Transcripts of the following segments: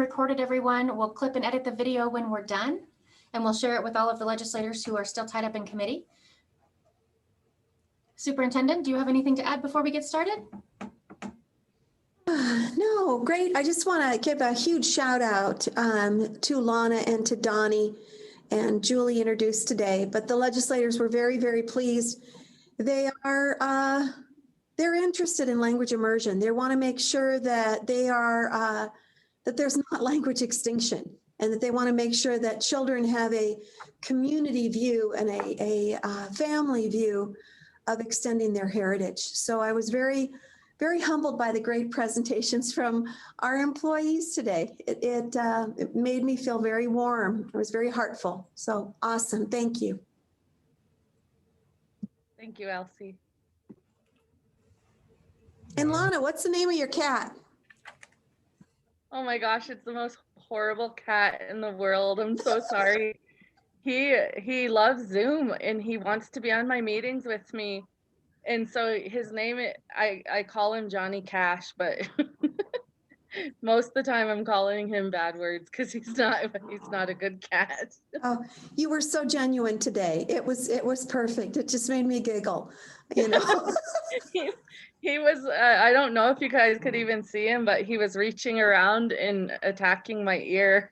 recorded, everyone. We'll clip and edit the video when we're done, and we'll share it with all of the legislators who are still tied up in committee. Superintendent, do you have anything to add before we get started? No, great. I just want to give a huge shout out to Lana and to Donnie and Julie introduced today, but the legislators were very, very pleased. They are, they're interested in language immersion. They want to make sure that they are, that there's not language extinction, and that they want to make sure that children have a community view and a family view of extending their heritage. So I was very humbled by the great presentations from our employees today. It made me feel very warm. It was very heartful. So awesome. Thank you. Thank you, Elsie. And Lana, what's the name of your cat? Oh my gosh, it's the most horrible cat in the world. I'm so sorry. He loves Zoom and he wants to be on my meetings with me. And so his name, I call him Johnny Cash, but most of the time I'm calling him bad words because he's not a good cat. Oh, you were so genuine today. It was perfect. It just made me giggle, you know. He was, I don't know if you guys could even see him, but he was reaching around and attacking my ear.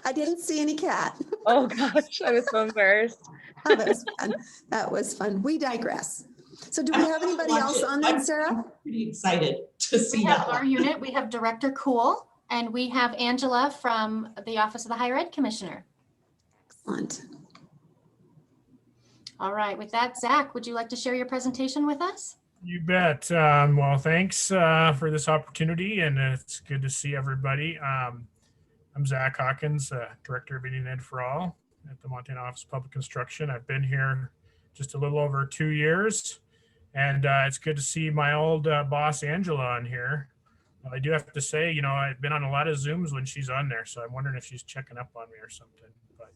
I didn't see any cat. Oh gosh, I was so embarrassed. Oh, that was fun. That was fun. We digress. So do we have anybody else on that, Sarah? I'm pretty excited to see We have that our one. unit. We have Director Cool, and we have Angela from the Office of the Higher Ed Commissioner. Excellent. All right, with that, Zach, would you like to share your presentation with us? You bet. Well, thanks for this opportunity, and it's good to see everybody. I'm Zach Hawkins, Director of Indian Ed for All at the Montana Office of Public Instruction. I've been here just a little over 2 years, and it's good to see my old boss, Angela, on here. I do have to say, you know, I've been on a lot of Zooms when she's on there, so I'm wondering if she's checking up on me or something. But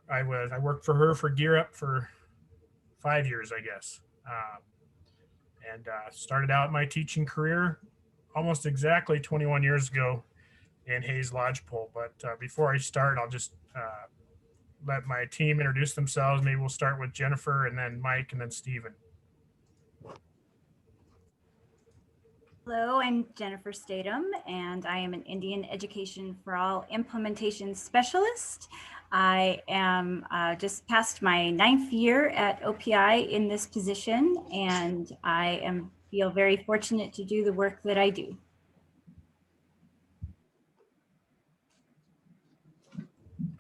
I worked for her for Gear Up for 5 years, I guess, and started out my teaching career almost exactly 21 years ago in Hayes Lodgepole. But before I start, I'll just let my team introduce themselves. Maybe we'll start with Jennifer and then Mike and then Stephen. Hello, I'm Jennifer Statham, and I am an Indian Education for All implementation specialist. I am just past my 9th year at OPI in this position, and I feel very fortunate to do the work that I do.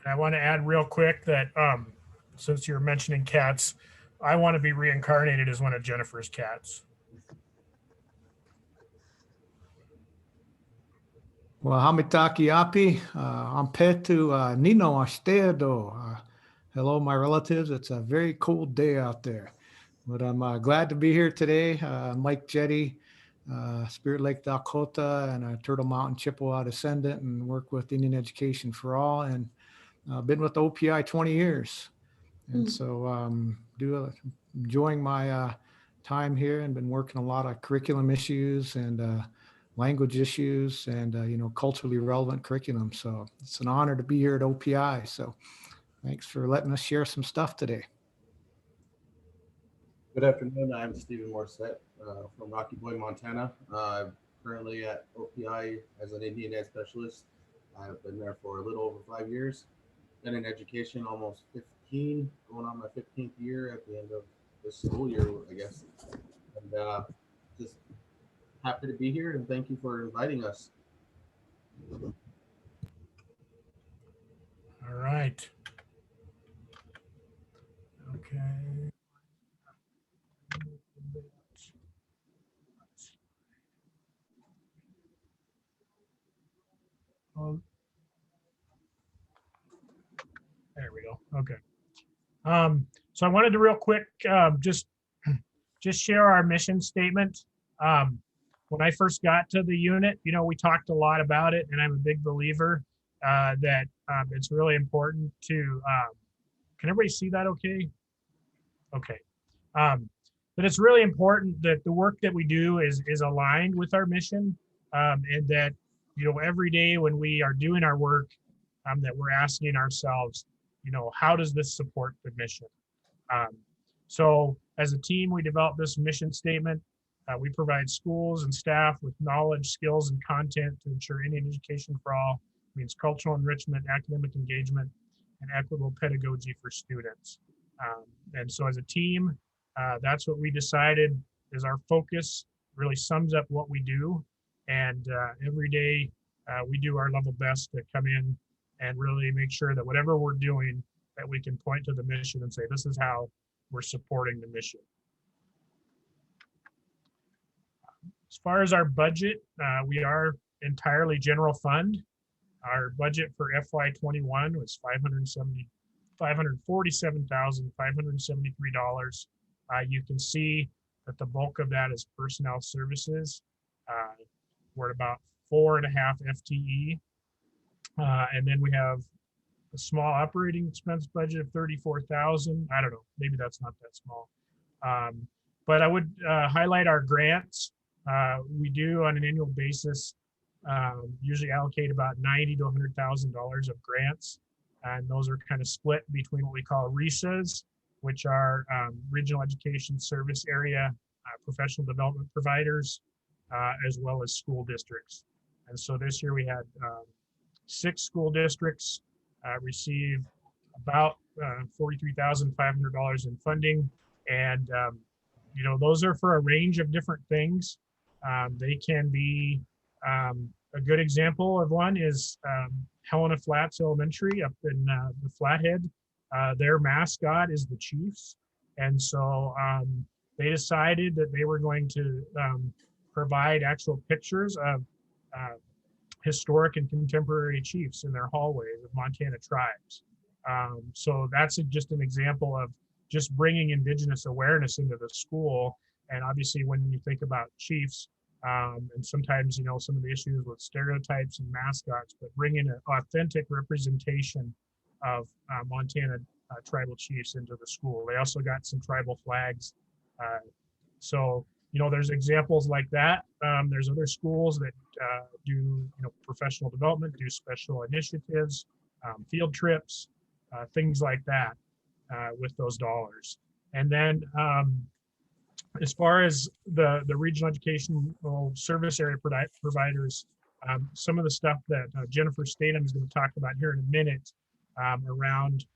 I want to add real quick that since you're mentioning cats, I want to be reincarnated as one of Jennifer's cats. Well, hamitaki api, ampetu nino asteado. Hello, my relatives. It's a very cold day out there, but I'm glad to be here today. Mike Jetty, Spirit Lake, Dakota, and a Turtle Mountain Chippewa descendant, and work with Indian Education for All, and been with OPI 20 years. And so enjoying my time here, and been working a lot of curriculum issues and language issues and, you know, culturally relevant curriculum. So it's an honor to be here at OPI. So thanks for letting us share some stuff today. Good afternoon. I'm Stephen Morrissette from Rocky Boy, Montana. I'm currently at OPI as an Indian Ed specialist. I've been there for a little over 5 years. Been in education almost 15, going on my 15th year at the end of this school year, I guess. And just happy to be here, and thank you for inviting us. All right. Okay. There we go. Okay. So I wanted to real quick just share our mission statement. When I first got to the unit, you know, we talked a lot about it, and I'm a big believer that it's really important to, can everybody see that okay? Okay. But it's really important that the work that we do is aligned with our mission. and that, every day when we are doing our work, that we're asking ourselves, how does this support the mission? So as a team, we developed this mission statement. We provide schools and staff with knowledge, skills, and content to ensure Indian education for all means cultural enrichment, academic engagement, and equitable pedagogy for students. And so as a team, that's what we decided is our focus, really sums up what we do. And every day we do our level best to come in and really make sure that whatever we're doing, that we can point to the mission and say, this is how we're supporting the mission. As far as our budget, we are entirely general fund. Our budget for FY21 was $547,573. You can see that the bulk of that is personnel services. We're at about 4.5 FTE. And then we have a small operating expense budget of 34,000. I don't know, maybe that's not that small. But I would highlight our grants. We do on an annual basis usually allocate about $90,000 to $100,000 of grants, and those are kind of split between what we call RESAs, which are regional education service area professional development providers, as well as school districts. And so this year we had 6 school districts receive about $43,500 in funding, and those are for a range of different things. They can be a good example of one is Helena Flats Elementary up in the Flathead. Their mascot is the Chiefs, and so they decided that they were going to provide actual pictures of historic and contemporary chiefs in their hallways of Montana tribes. So that's just an example of just bringing Indigenous awareness into the school. And obviously when you think about chiefs, and sometimes, some of the issues with stereotypes and mascots, but bringing an authentic representation of Montana tribal chiefs into the school. They also got some tribal flags. So, there's examples like that. There's other schools that do, professional development, do special initiatives, field trips, things like that with those dollars. And then as far as the regional educational service area providers, some of the stuff that Jennifer Statham is going to talk about here in a minute around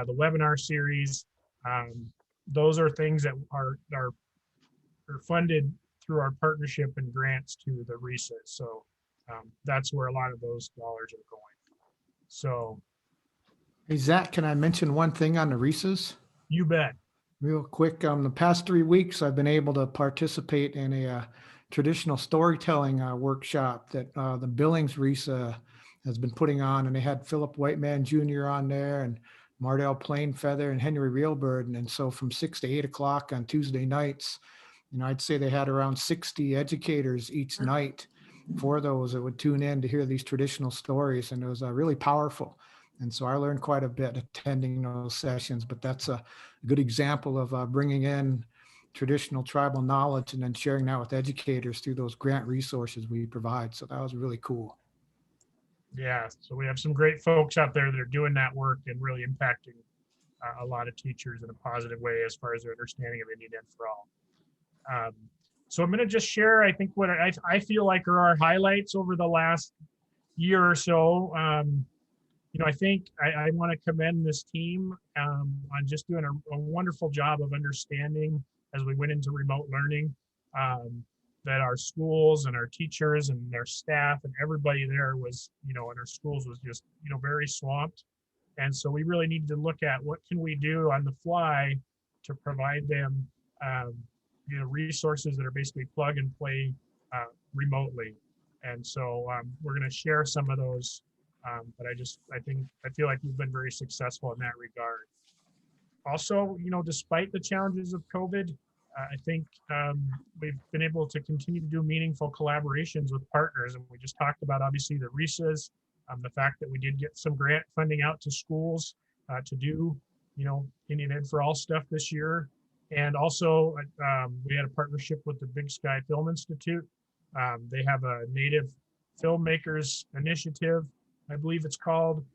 the webinar series, those are things that are funded through our partnership and grants to the RESAs. So that's where a lot of those dollars are going. So, Hey, Zach, can I mention one thing on the RESAs? you bet. Real quick, the past 3 weeks, I've been able to participate in a traditional storytelling workshop that the Billings RESA has been putting on, and they had Philip Whiteman Jr. on there, and Mardell Plainfeather and Henry Reelbird. And so from 6 to 8 o'clock on Tuesday nights, I'd say they had around 60 educators each night for those that would tune in to hear these traditional stories, and it was really powerful. And so I learned quite a bit attending those sessions, but that's a good example of bringing in traditional tribal knowledge and then sharing that with educators through those grant resources we provide. So that was really cool. Yeah, so we have some great folks out there that are doing that work and really impacting a lot of teachers in a positive way as far as their understanding of Indian Ed for All. So I'm going to just share, I think, what I feel like are our highlights over the last year or so. I think I want to commend this team on just doing a wonderful job of understanding as we went into remote learning, that our schools and our teachers and their staff and everybody there was, in our schools was just, very swamped. And so we really needed to look at what can we do on the fly to provide them, resources that are basically plug and play remotely. And so we're going to share some of those. But I feel like we've been very successful in that regard. Also, despite the challenges of COVID, I think we've been able to continue to do meaningful collaborations with partners. And we just talked about, obviously, the RESAs, the fact that we did get some grant funding out to schools to do, Indian Ed for All stuff this year. And also, we had a partnership with the Big Sky Film Institute They have a Native Filmmakers Initiative, I believe it's called,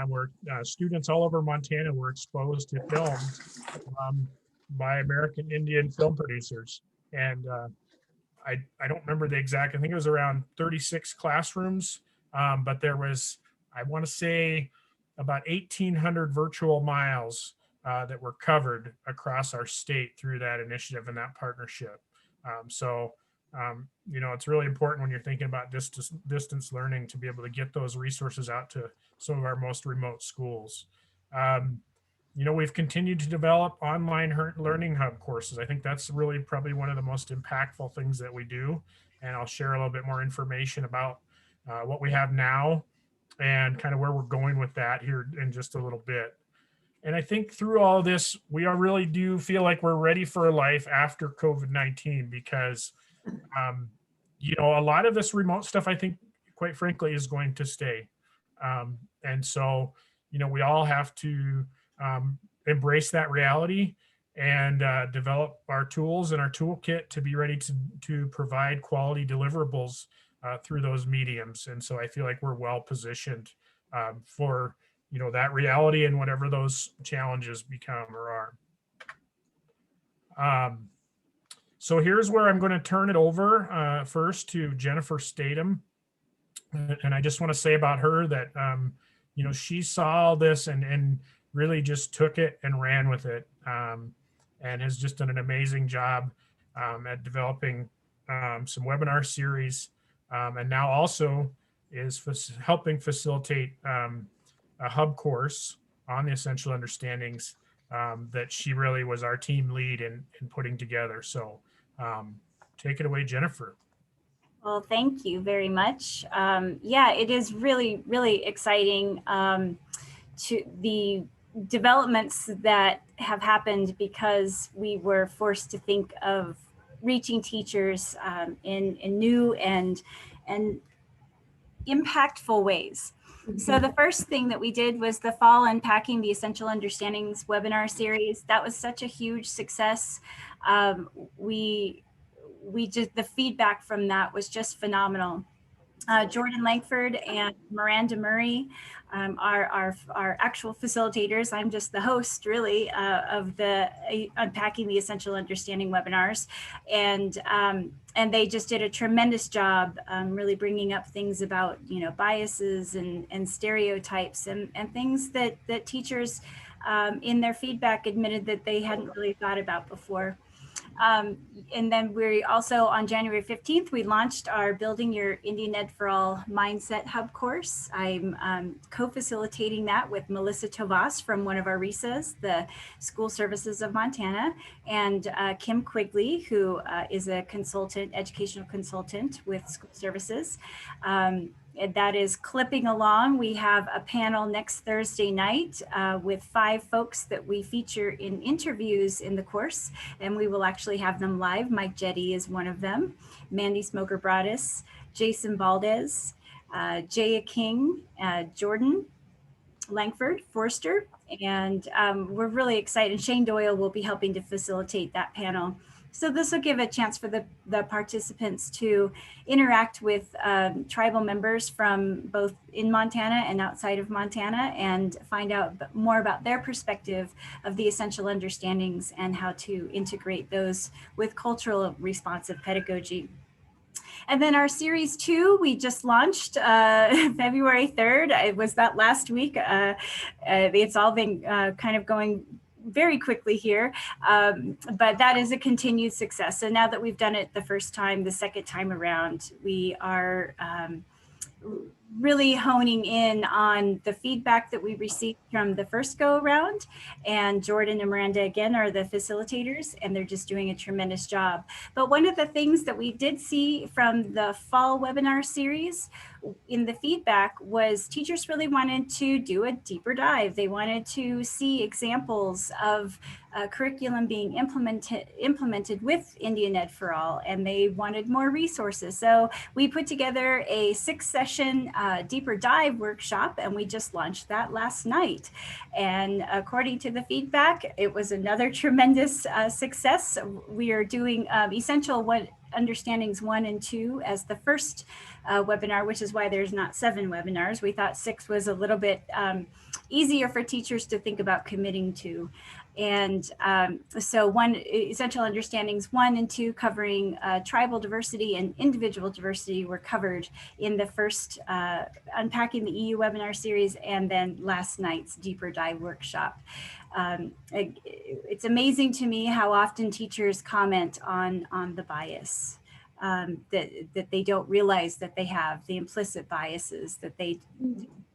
where students all over Montana were exposed to films by American Indian film producers. And I don't remember the exact, I think it was around 36 classrooms, but there was, I want to say, about 1,800 virtual miles that were covered across our state through that initiative and that partnership. You know, it's really important when you're thinking about distance learning to be able to get those resources out to some of our most remote schools. You know, we've continued to develop online learning hub courses. I think that's really probably one of the most impactful things that we do. And I'll share a little bit more information about what we have now and kind of where we're going with that here in just a little bit. And I think through all of this, we really do feel like we're ready for a life after COVID-19 because you know, a lot of this remote stuff, I think, quite frankly, is going to stay. And so, you know, we all have to embrace that reality and develop our tools and our toolkit to be ready to provide quality deliverables through those mediums. And so I feel like we're well positioned for, you know, that reality and whatever those challenges become or are. So here's where I'm going to turn it over first to Jennifer Statham. And I just want to say about her that, you know, she saw all this and really just took it and ran with it and has just done an amazing job at developing some webinar series and now also is helping facilitate a hub course on the essential understandings that she really was our team lead in putting together. So take it away, Jennifer. Well, thank you very much. Yeah, it is really, really exciting to the developments that have happened because we were forced to think of reaching teachers in new and impactful ways. So the first thing that we did was the Fall Unpacking the Essential Understandings webinar series. That was such a huge success. We just, the feedback from that was just phenomenal. Jordan Langford and Miranda Murray are our actual facilitators. I'm just the host, really, of the Unpacking the Essential Understanding webinars, and they just did a tremendous job, really bringing up things about, you know, biases and stereotypes and things that teachers in their feedback admitted that they hadn't really thought about before. And then we also, on January 15th, we launched our Building Your Indian Ed for All Mindset Hub course. I'm co-facilitating that with Melissa Tovas from one of our RESAs, the School Services of Montana, and Kim Quigley, who is a consultant, educational consultant with School Services. That is clipping along. We have a panel next Thursday night with 5 folks that we feature in interviews in the course, and we will actually have them live. Mike Jetty is one of them, Mandy Smoker-Broadus, Jason Valdez, Jaya King, Jordan Langford, Forster, and we're really excited. Shane Doyle will be helping to facilitate that panel. So this will give a chance for the participants to interact with tribal members from both in Montana and outside of Montana and find out more about their perspective of the essential understandings and how to integrate those with cultural responsive pedagogy. And then our series 2, we just launched February 3rd. It was that last week. It's all been kind of going very quickly here, but that is a continued success. So now that we've done it the first time, the second time around, we are really honing in on the feedback that we received from the first go around. And Jordan and Miranda, again, are the facilitators, and they're just doing a tremendous job. But one of the things that we did see from the fall webinar series in the feedback was teachers really wanted to do a deeper dive. They wanted to see examples of curriculum being implemented with Indian Ed for All, and they wanted more resources. So we put together a 6-session deeper dive workshop, and we just launched that last night. And according to the feedback, it was another tremendous success. We are doing essential Understandings 1 and 2 as the first webinar, which is why there's not 7 webinars. We thought 6 was a little bit easier for teachers to think about committing to. And so Essential Understandings 1 and 2 covering tribal diversity and individual diversity were covered in the first Unpacking the EU webinar series, and then last night's Deeper Dive workshop. It's amazing to me how often teachers comment on the bias that they don't realize that they have, the implicit biases that they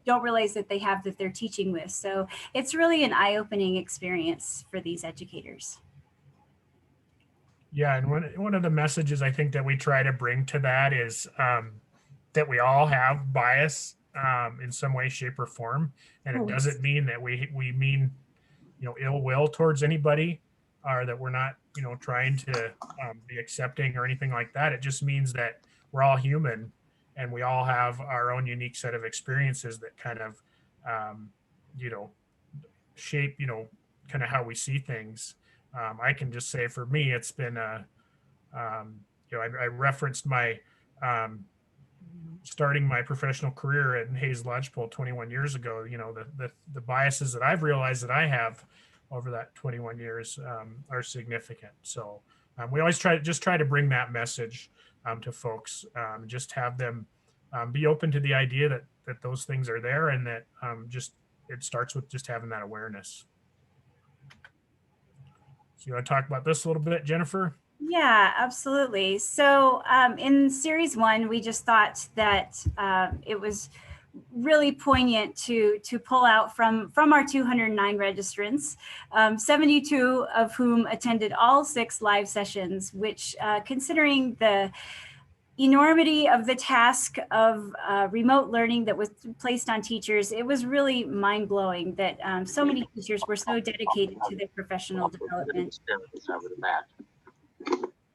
don't realize that they have, that they're teaching with. So it's really an eye-opening experience for these educators. Yeah, and one of the messages I think that we try to bring to that is that we all have bias in some way, shape, or form, and it doesn't mean that we mean ill will towards anybody, or that we're not trying to be accepting or anything like that. It just means that we're all human, and we all have our own unique set of experiences that kind of shape kind of how we see things. I can just say for me, it's been I referenced my starting my professional career at Hayes Lodgepole 21 years ago. The biases that I've realized that I have over that 21 years are significant. So we always try to bring that message to folks, just have them be open to the idea that those things are there, and that it starts with just having that awareness. So you want to talk about this a little bit, Jennifer? Yeah, absolutely. So in series 1, we just thought that it was really poignant to pull out from our 209 registrants, 72 of whom attended all 6 live sessions, which considering the enormity of the task of remote learning that was placed on teachers, it was really mind-blowing that so many teachers were so dedicated to their professional development.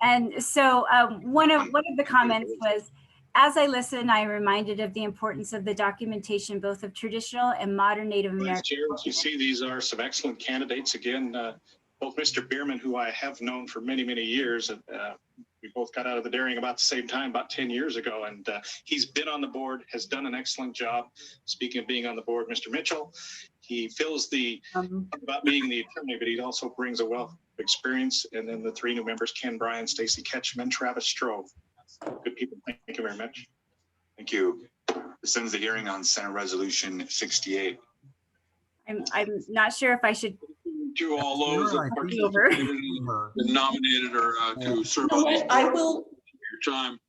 And so one of the comments was, as I listened, I am reminded of the importance of the documentation both of traditional and modern Native American. Chair, as you see, these are some excellent candidates. Again, both Mr. Bierman, who I have known for many, many years, we both got out of the dairying about the same time, about 10 years ago, and he's been on the board, has done an excellent job. Speaking of being on the board, Mr. Mitchell, he fills the about being the attorney, but he also brings a wealth of experience. And then the 3 new members, Ken Bryan, Stacy Ketchum, and Travis Strove. Good people. Thank you very much. Thank you. This ends the hearing on Senate Resolution 68. I'm not sure if I should To all those that over. been nominated or to serve You know on these what? I boards, will, your time.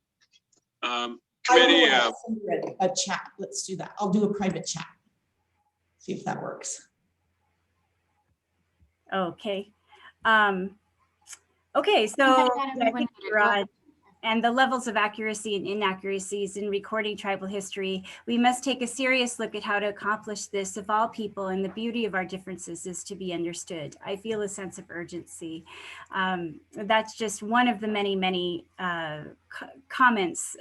Committee, Committee, send you a chat. Let's do that. I'll do a private chat. See if that works. Okay. Okay, so I think Rod, and the levels of accuracy and inaccuracies in recording tribal history, we must take a serious look at how to accomplish this of all people, and the beauty of our differences is to be understood. I feel a sense of urgency. That's just one of the many, many comments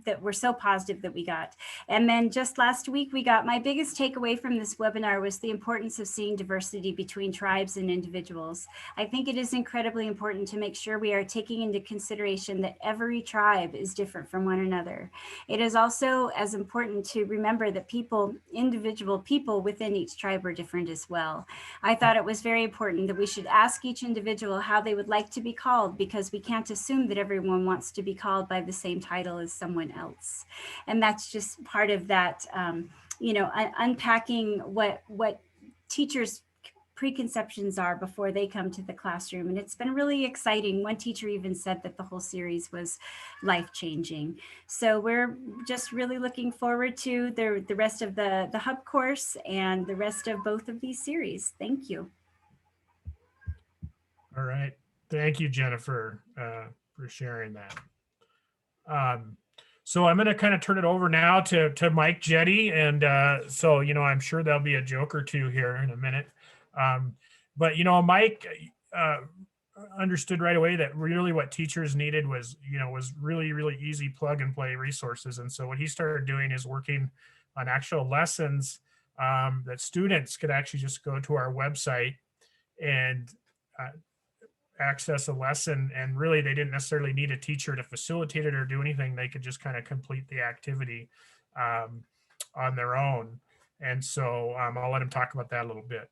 that were so positive that we got. And then just last week, we got my biggest takeaway from this webinar was the importance of seeing diversity between tribes and individuals. I think it is incredibly important to make sure we are taking into consideration that every tribe is different from one another. It is also as important to remember that individual people within each tribe are different as well. I thought it was very important that we should ask each individual how they would like to be called, because we can't assume that everyone wants to be called by the same title as someone else. And that's just part of that, unpacking what teachers' preconceptions are before they come to the classroom. And it's been really exciting. One teacher even said that the whole series was life-changing. So we're just really looking forward to the rest of the hub course and the rest of both of these series. Thank you. All right. Thank you, Jennifer, for sharing that. So I'm going to kind of turn it over now to Mike Jetty. And so, I'm sure there'll be a joke or two here in a minute. But, Mike understood right away that really what teachers needed was really, really easy plug and play resources. And so what he started doing is working on actual lessons that students could actually just go to our website and access a lesson, and really they didn't necessarily need a teacher to facilitate it or do anything. They could just kind of complete the activity on their own. And so I'll let him talk about that a little bit.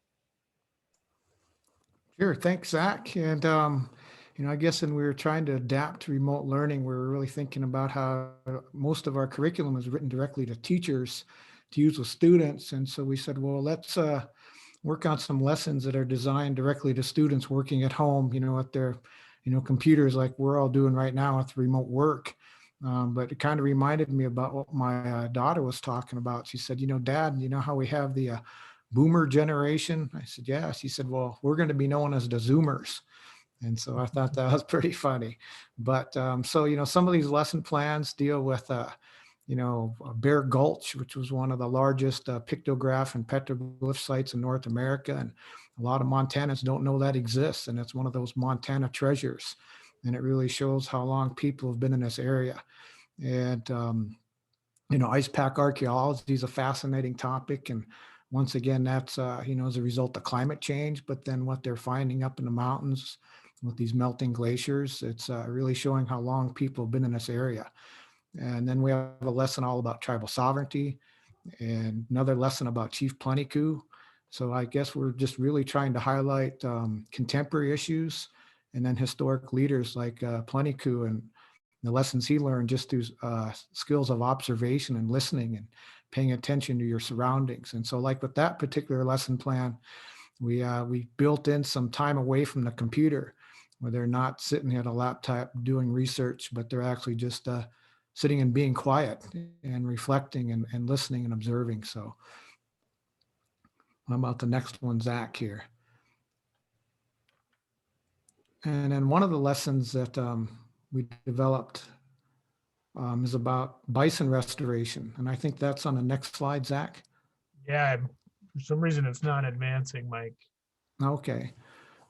Sure. Thanks, Zach. And, I guess when we were trying to adapt to remote learning, we were really thinking about how most of our curriculum is written directly to teachers to use with students. And so we said, well, let's work on some lessons that are designed directly to students working at home, at their, computers like we're all doing right now with remote work. But it kind of reminded me about what my daughter was talking about. She said, Dad, how we have the boomer generation? I said, yeah. She said, well, we're going to be known as the Zoomers. And so I thought that was pretty funny. But so, some of these lesson plans deal with, Bear Gulch, which was one of the largest pictograph and petroglyph sites in North America. And a lot of Montanans don't know that exists. And it's one of those Montana treasures. And it really shows how long people have been in this area. And, ice pack archaeology is a fascinating topic. And once again, that's, as a result of climate change, but then what they're finding up in the mountains with these melting glaciers, it's really showing how long people have been in this area. And then we have a lesson all about tribal sovereignty and another lesson about Chief Plentycoo. So I guess we're just really trying to highlight contemporary issues and then historic leaders like Plentycoo and the lessons he learned just through skills of observation and listening and paying attention to your surroundings. And so like with that particular lesson plan, we built in some time away from the computer where they're not sitting at a laptop doing research, but they're actually just sitting and being quiet and reflecting and listening and observing. So how about the next one, Zach here? And then one of the lessons that we developed is about bison restoration. And I think that's on the next slide, Zach. Yeah, for some reason it's not advancing, Mike. Okay.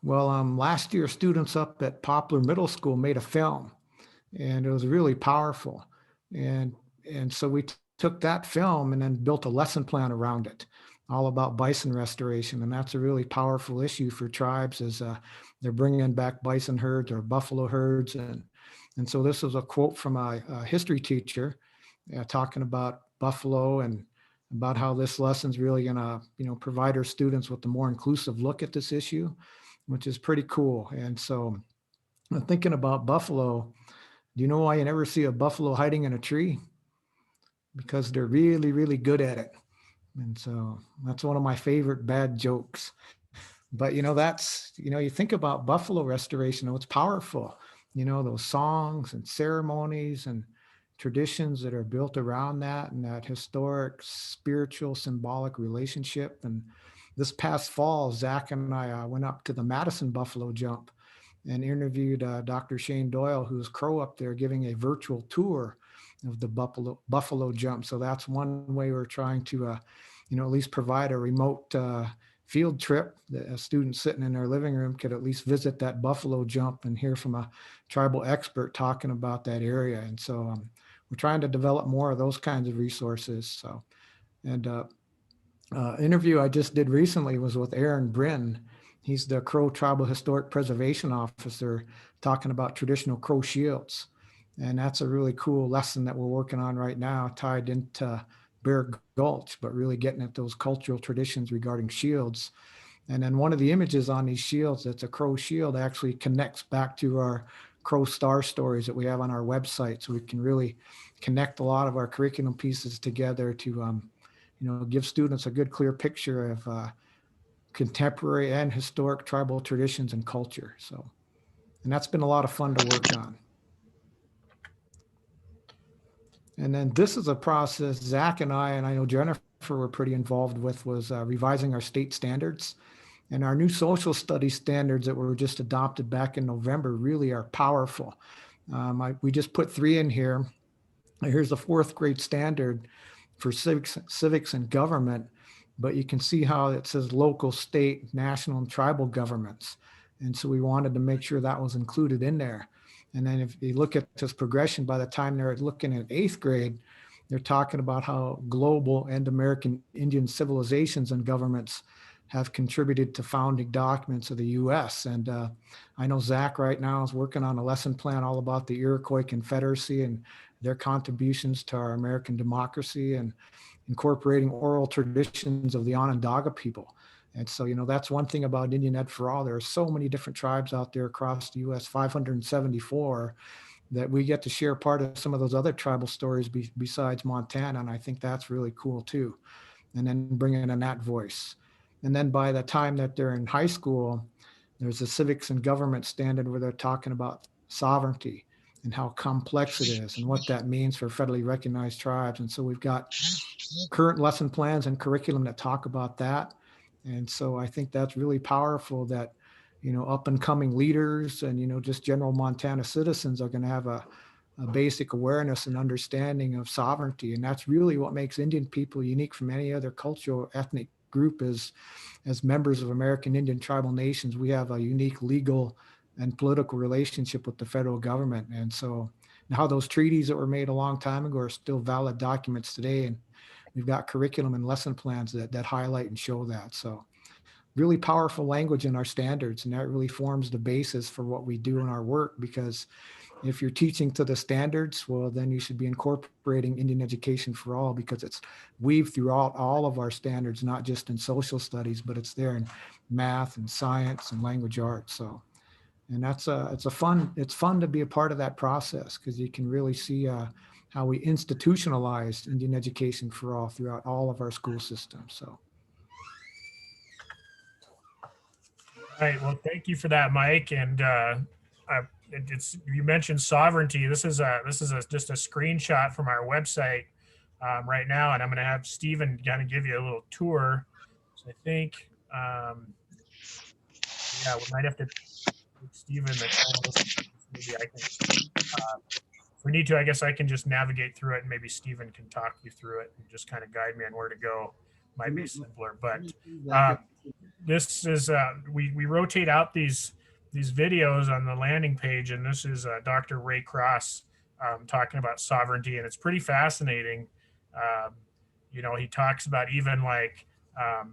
Well, last year students up at Poplar Middle School made a film and it was really powerful. And so we took that film and then built a lesson plan around it, all about bison restoration. And that's a really powerful issue for tribes as they're bringing back bison herds or buffalo herds. And so this was a quote from a history teacher talking about buffalo and about how this lesson's really going to, provide our students with a more inclusive look at this issue, which is pretty cool. And so thinking about buffalo, do you know why you never see a buffalo hiding in a tree? Because they're really, really good at it. And so that's one of my favorite bad jokes. But, that's, you think about buffalo restoration, it's powerful, those songs and ceremonies and traditions that are built around that and that historic, spiritual, symbolic relationship. And this past fall, Zach and I went up to the Madison Buffalo Jump and interviewed Dr. Shane Doyle, who's Crow up there giving a virtual tour of the Buffalo Jump. So that's one way we're trying to, at least provide a remote field trip that a student sitting in their living room could at least visit that Buffalo Jump and hear from a tribal expert talking about that area. And so we're trying to develop more of those kinds of resources. So, and interview I just did recently was with Aaron Bryn. He's the Crow Tribal Historic Preservation Officer talking about traditional Crow shields. And that's a really cool lesson that we're working on right now, tied into Bear Gulch, but really getting at those cultural traditions regarding shields. And then one of the images on these shields, that's a Crow shield, actually connects back to our Crow Star stories that we have on our website. So we can really connect a lot of our curriculum pieces together to, give students a good, clear picture of contemporary and historic tribal traditions and culture. So, and that's been a lot of fun to work on. And then this is a process Zach and I know Jennifer were pretty involved with, was revising our state standards. And our new social studies standards that were just adopted back in November really are powerful. We just put 3 in here. Here's the 4th grade standard for civics and government, but you can see how it says local, state, national, and tribal governments. And so we wanted to make sure that was included in there. And then if you look at this progression, by the time they're looking at 8th grade, they're talking about how global and American Indian civilizations and governments have contributed to founding documents of the U.S. And I know Zach right now is working on a lesson plan all about the Iroquois Confederacy and their contributions to our American democracy and incorporating oral traditions of the Onondaga people. And so, that's one thing about Indian Ed for All. There are so many different tribes out there across the U.S., 574, that we get to share part of some of those other tribal stories besides Montana. And I think that's really cool too. And then bringing in that voice. And then by the time that they're in high school, there's a civics and government standard where they're talking about sovereignty and how complex it is and what that means for federally recognized tribes. And so we've got current lesson plans and curriculum that talk about that. And so I think that's really powerful that, up and coming leaders and, just general Montana citizens are going to have a basic awareness and understanding of sovereignty. And that's really what makes Indian people unique from any other cultural ethnic group is as members of American Indian tribal nations, we have a unique legal and political relationship with the federal government. And so how those treaties that were made a long time ago are still valid documents today. And we've got curriculum and lesson plans that highlight and show that. So really powerful language in our standards. And that really forms the basis for what we do in our work, because if you're teaching to the standards, well, then you should be incorporating Indian education for all, because it's weaved throughout all of our standards, not just in social studies, but it's there in math and science and language arts. So, and it's fun to be a part of that process, because you can really see how we institutionalized Indian education for all throughout all of our school systems. So. All right. Well, thank you for that, Mike. And you mentioned sovereignty. This is just a screenshot from our website right now, and I'm going to have Stephen kind of give you a little tour. So I think, we might have to give Stephen the time. Maybe I can. If we need to, I guess I can just navigate through it, and maybe Stephen can talk you through it and just kind of guide me on where to go. Might be simpler, but this is we rotate out these videos on the landing page, and this is Dr. Ray Cross talking about sovereignty, and it's pretty fascinating. He talks about even like I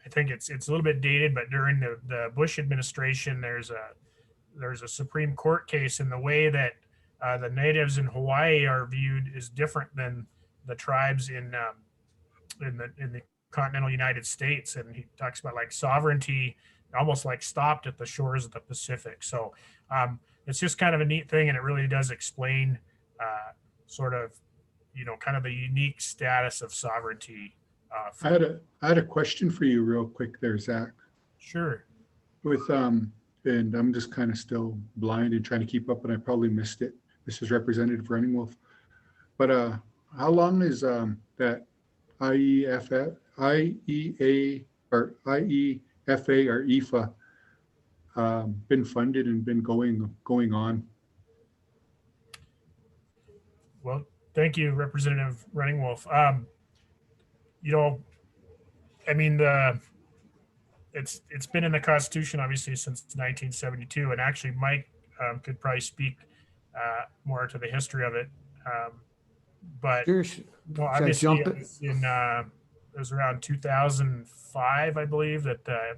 think it's a little bit dated, but during the Bush administration, there's a Supreme Court case, and the way that the natives in Hawaii are viewed is different than the tribes in the continental United States. And he talks about like sovereignty almost like stopped at the shores of the Pacific. So it's just kind of a neat thing, and it really does explain sort of kind of the unique status of sovereignty. I had a question for you real quick there, Zach. Sure. With and I'm just kind of still blind and trying to keep up, and I probably missed it. This is Representative Running Wolf. But how long is that IEFA or IFA been funded and been going on? Well, thank you, Representative Running Wolf. It's been in the Constitution obviously since 1972, and actually Mike could probably speak more to the history of it. But obviously it was around 2005, I believe, that the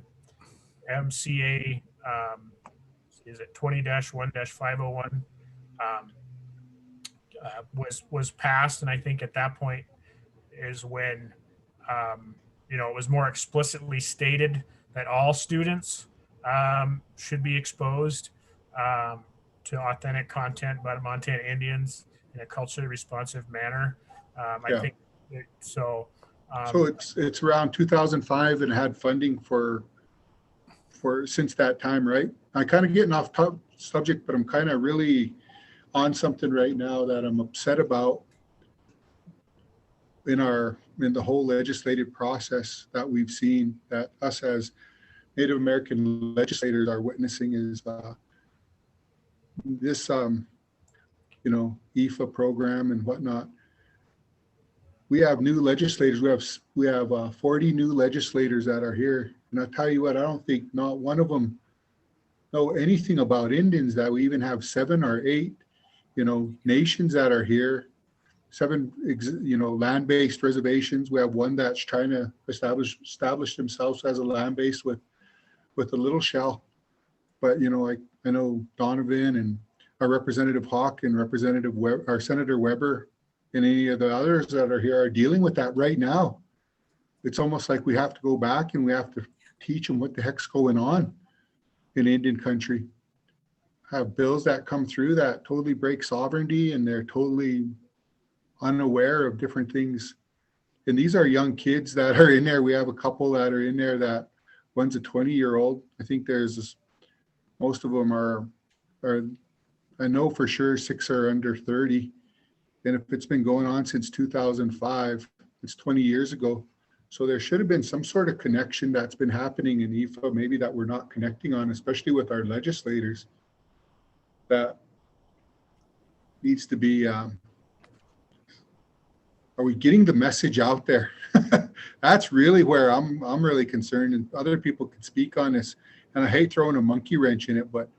MCA is it 20-1-501 was passed, and I think at that point is when it was more explicitly stated that all students should be exposed to authentic content by the Montana Indians in a culturally responsive manner. I think so. So it's around 2005 and had funding for since that time, right? I'm kind of getting off subject, but I'm kind of really on something right now that I'm upset about in the whole legislative process that we've seen, that us as Native American legislators are witnessing, is this IFA program and whatnot. We have new legislators. We have 40 new legislators that are here, and I'll tell you what, I don't think not one of them know anything about Indians. That we even have 7 or 8 nations that are here, land-based reservations. We have one that's trying to establish themselves as a land base with a little shell. But I know Donovan and our Representative Hawk and Representative our Senator Weber and any of the others that are here are dealing with that right now. It's almost like we have to go back and we have to teach them what the heck's going on in Indian country. Have bills that come through that totally break sovereignty, and they're totally unaware of different things. And these are young kids that are in there. We have a couple that are in there that one's a 20-year-old. I think most of them are, I know for sure 6 are under 30. And if it's been going on since 2005, it's 20 years ago. So there should have been some sort of connection that's been happening in IFA, maybe that we're not connecting on, especially with our legislators. That needs to be, are we getting the message out there? That's really where I'm really concerned, and other people can speak on this. And I hate throwing a monkey wrench in it, but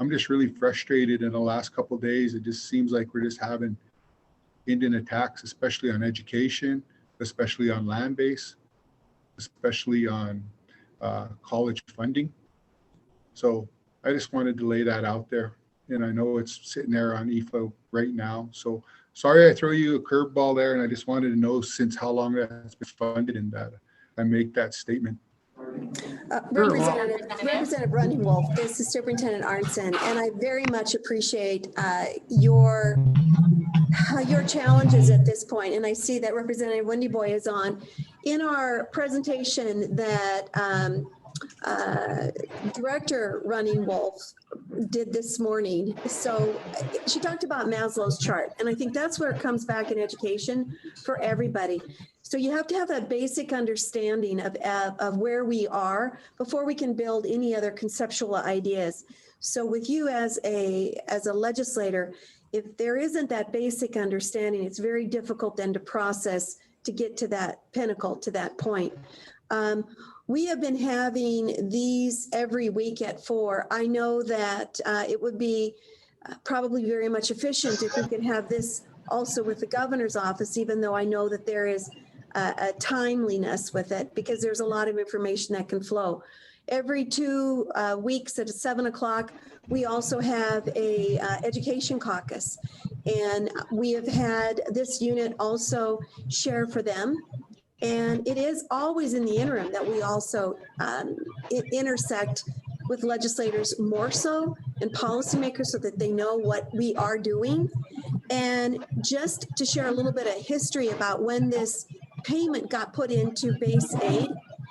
I'm just really frustrated in the last couple of days. It just seems like we're just having Indian attacks, especially on education, especially on land base, especially on college funding. So I just wanted to lay that out there. And I know it's sitting there on IFA right now. So sorry I throw you a curveball there, and I just wanted to know since how long that's been funded and that I make that statement. Representative Running Wolf, this is Superintendent Arnson, and I very much appreciate your challenges at this point. And I see that Representative Wendy Boy is on. In our presentation that Director Running Wolf did this morning, so she talked about Maslow's chart, and I think that's where it comes back in education for everybody. So you have to have a basic understanding of where we are before we can build any other conceptual ideas. So with you as a legislator, if there isn't that basic understanding, it's very difficult then to process to get to that pinnacle, to that point. We have been having these every week at 4. I know that it would be probably very much efficient if we could have this also with the governor's office, even though I know that there is a timeliness with it because there's a lot of information that can flow. Every 2 weeks at 7 o'clock, we also have a education caucus, and we have had this unit also share for them. And it is always in the interim that we also intersect with legislators more so and policymakers so that they know what we are doing. And just to share a little bit of history about when this payment got put into base aid,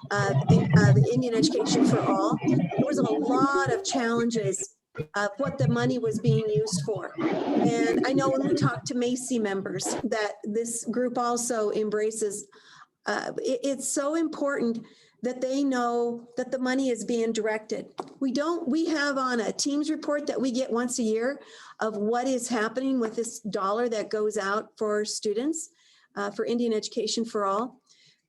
the Indian Education for All, there was a lot of challenges of what the money was being used for. And I know when we talk to Macy members that this group also embraces, it's so important that they know that the money is being directed. We have on a Teams report that we get once a year of what is happening with this dollar that goes out for students for Indian Education for All.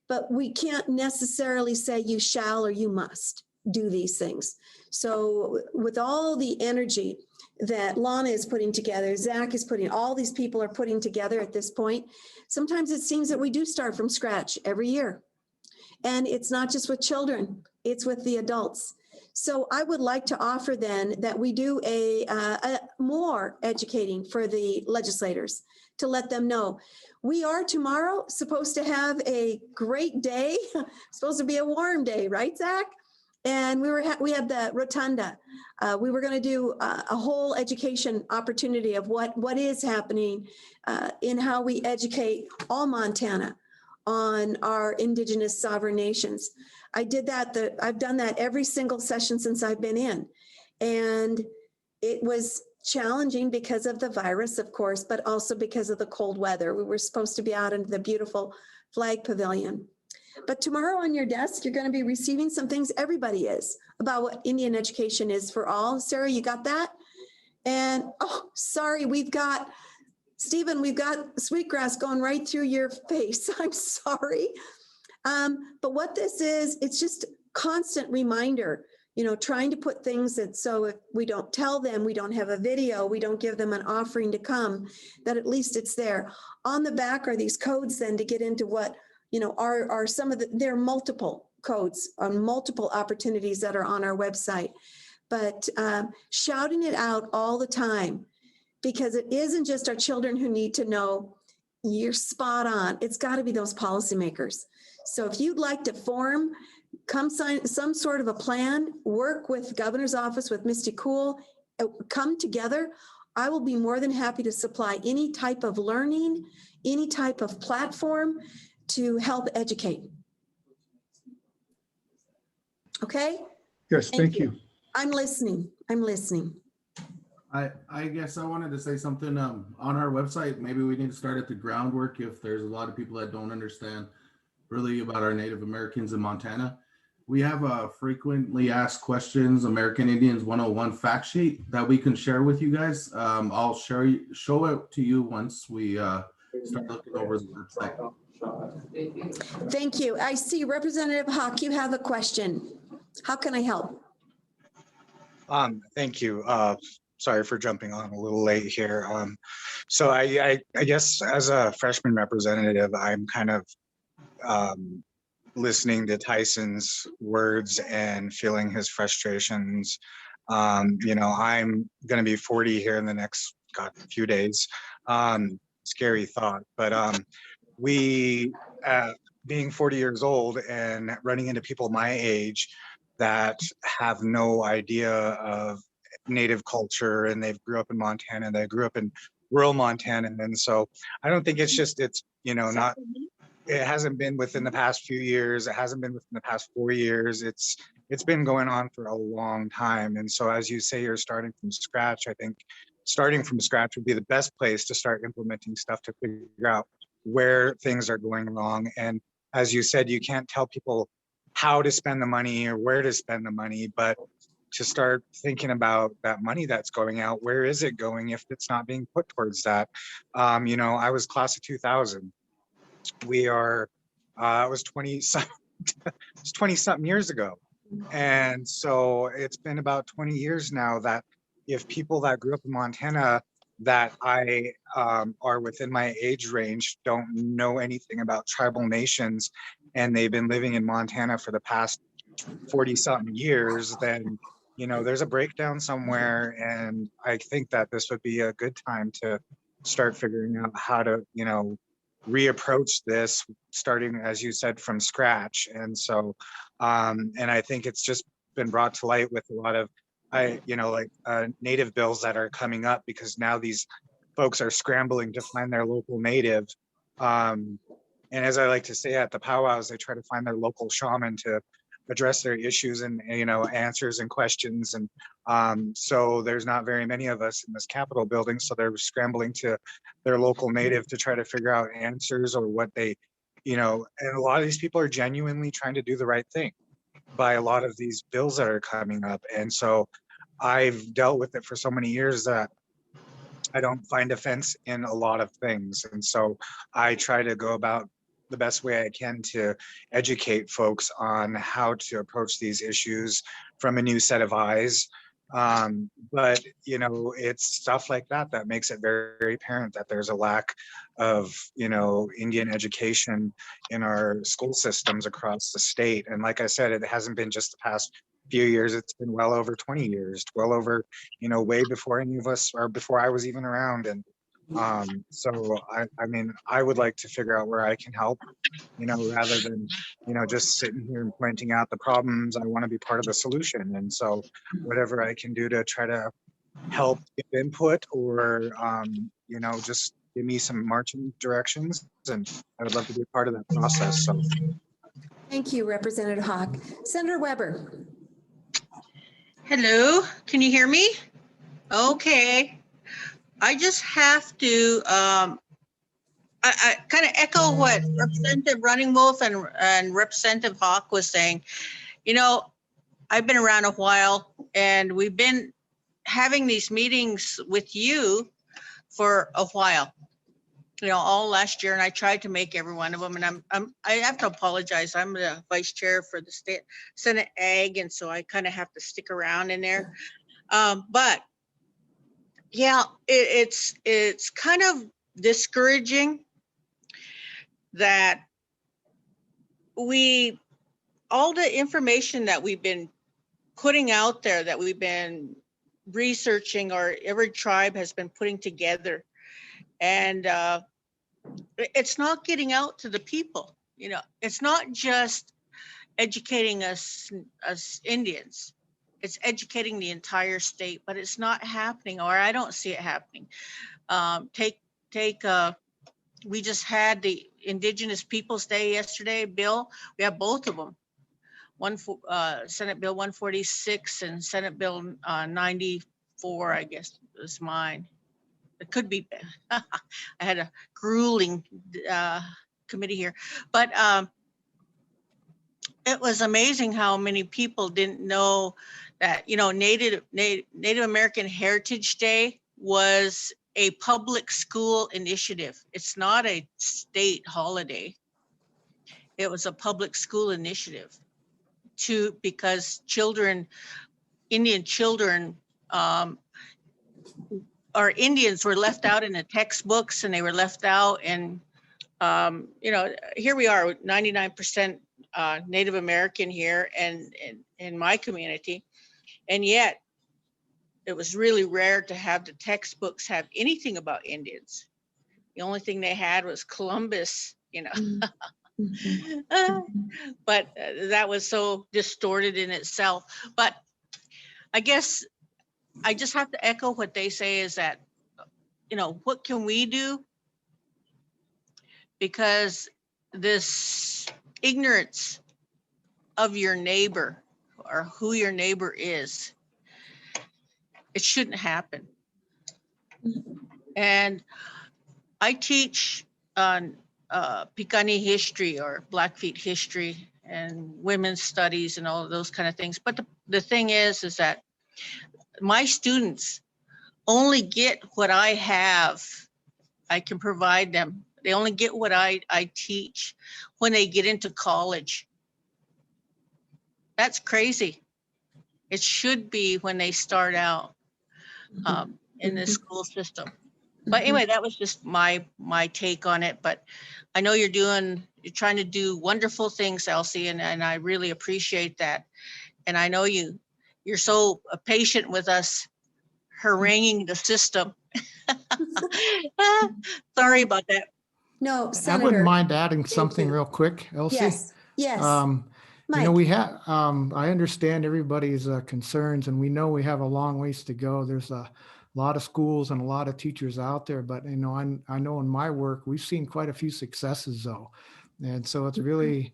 But we can't necessarily say you shall or you must do these things. So with all the energy that Lana is putting together, Zach is putting, all these people are putting together at this point, sometimes it seems that we do start from scratch every year. And it's not just with children, it's with the adults. So I would like to offer then that we do a more educating for the legislators to let them know. We are tomorrow supposed to have a great day, supposed to be a warm day, right, Zach? And we had the rotunda. We were going to do a whole education opportunity of what is happening in how we educate all Montana on our indigenous sovereign nations. I did that. I've done that every single session since I've been in, and it was challenging because of the virus, of course, but also because of the cold weather. We were supposed to be out in the beautiful flag pavilion. But tomorrow on your desk, you're going to be receiving some things, everybody is, about what Indian Education is for all. Sarah, you got that? And, oh, sorry, Stephen, we've got sweetgrass going right through your face. I'm sorry. But what this is, it's just constant reminder trying to put things that, so if we don't tell them, we don't have a video, we don't give them an offering to come, that at least it's there. On the back are these codes then to get into what, are some of there are multiple codes on multiple opportunities that are on our website. But shouting it out all the time, because it isn't just our children who need to know. You're spot on. It's got to be those policymakers. So if you'd like to come sign some sort of a plan, work with Governor's Office, with Misty Cool, come together. I will be more than happy to supply any type of learning, any type of platform to help educate. Okay? Yes, thank you. I'm listening. I guess I wanted to say something on our website. Maybe we need to start at the groundwork if there's a lot of people that don't understand really about our Native Americans in Montana. We have a frequently asked questions, American Indians 101 fact sheet that we can share with you guys. I'll show it to you once we start looking over the website. Thank you. I see Representative Hawk, you have a question. How can I help? Thank you. Sorry for jumping on a little late here. So I guess as a freshman representative, I'm kind of listening to Tyson's words and feeling his frustrations. I'm going to be 40 here in the next few days. Scary thought, but we, being 40 years old and running into people my age that have no idea of Native culture, and they've grew up in Montana, they grew up in rural Montana, and so I don't think it's not. It hasn't been within the past few years. It hasn't been within the past 4 years. It's been going on for a long time. And so, as you say, you're starting from scratch. I think starting from scratch would be the best place to start implementing stuff to figure out where things are going wrong. And as you said, you can't tell people how to spend the money or where to spend the money, but to start thinking about that money that's going out, where is it going if it's not being put towards that? I was class of 2000. We are, it was 20 something years ago. And so it's been about 20 years now that if people that grew up in Montana that I are within my age range don't know anything about tribal nations, and they've been living in Montana for the past 40 something years, then, there's a breakdown somewhere. And I think that this would be a good time to start figuring out how to, reapproach this, starting, as you said, from scratch. And so, and I think it's just been brought to light with a lot of, Native bills that are coming up, because now these folks are scrambling to find their local Native. And as I like to say at the powwows, they try to find their local shaman to address their issues and, answers and questions. And so there's not very many of us in this Capitol building. So they're scrambling to their local Native to try to figure out answers or what they, and a lot of these people are genuinely trying to do the right thing by a lot of these bills that are coming up. And so I've dealt with it for so many years that I don't find offense in a lot of things. And so I try to go about the best way I can to educate folks on how to approach these issues from a new set of eyes. But, it's stuff like that makes it very, very apparent that there's a lack of, Indian education in our school systems across the state. And like I said, it hasn't been just the past few years, it's been well over 20 years, well over, way before any of us, or before I was even around. And so I would like to figure out where I can help, rather than, just sitting here and pointing out the problems. I want to be part of the solution. And so whatever I can do to try to help give input or, just give me some marching directions, and I would love to be a part of that process. So thank you, Representative Hawk. Senator Weber. Hello, can you hear me? Okay. I just have to, I kind of echo what Representative Running Wolf and Representative Hawk was saying. I've been around a while, and we've been having these meetings with you for a while. all last year, and I tried to make every one of them. And I have to apologize. I'm the vice chair for the state Senate Ag, and so I kind of have to stick around in there. But yeah, it's kind of discouraging that all the information that we've been putting out there, that we've been researching, or every tribe has been putting together, and it's not getting out to the people. It's not just educating us Indians. It's educating the entire state, but it's not happening, or I don't see it happening. We just had the Indigenous Peoples Day yesterday, Bill. We have both of them. Senate Bill 146 and Senate Bill 94, I guess is mine. It could be. I had a grueling committee here, but it was amazing how many people didn't know that, Native American Heritage Day was a public school initiative. It's not a state holiday. It was a public school initiative because Indian children, or Indians were left out in the textbooks, and they were left out. And, here we are, 99% Native American here and in my community. And yet it was really rare to have the textbooks have anything about Indians. The only thing they had was Columbus, but that was so distorted in itself. But I guess I just have to echo what they say, is that, what can we do? Because this ignorance of your neighbor, or who your neighbor is, it shouldn't happen. And I teach on Piikani history, or Blackfeet history, and women's studies, and all of those kind of things. But the thing is that my students only get what I have. I can provide them. They only get what I teach when they get into college. That's crazy. It should be when they start out in the school system. But anyway, that was just my take on it. But I know you're trying to do wonderful things, Elsie, and I really appreciate that. And I know you're so patient with us haranguing the system. Sorry about that. No, I Senator. wouldn't mind adding something real quick, Elsie. Yes. We have, I understand everybody's concerns, and we know we have a long ways to go. There's a lot of schools and a lot of teachers out there, but I know in my work, we've seen quite a few successes though. And so it's really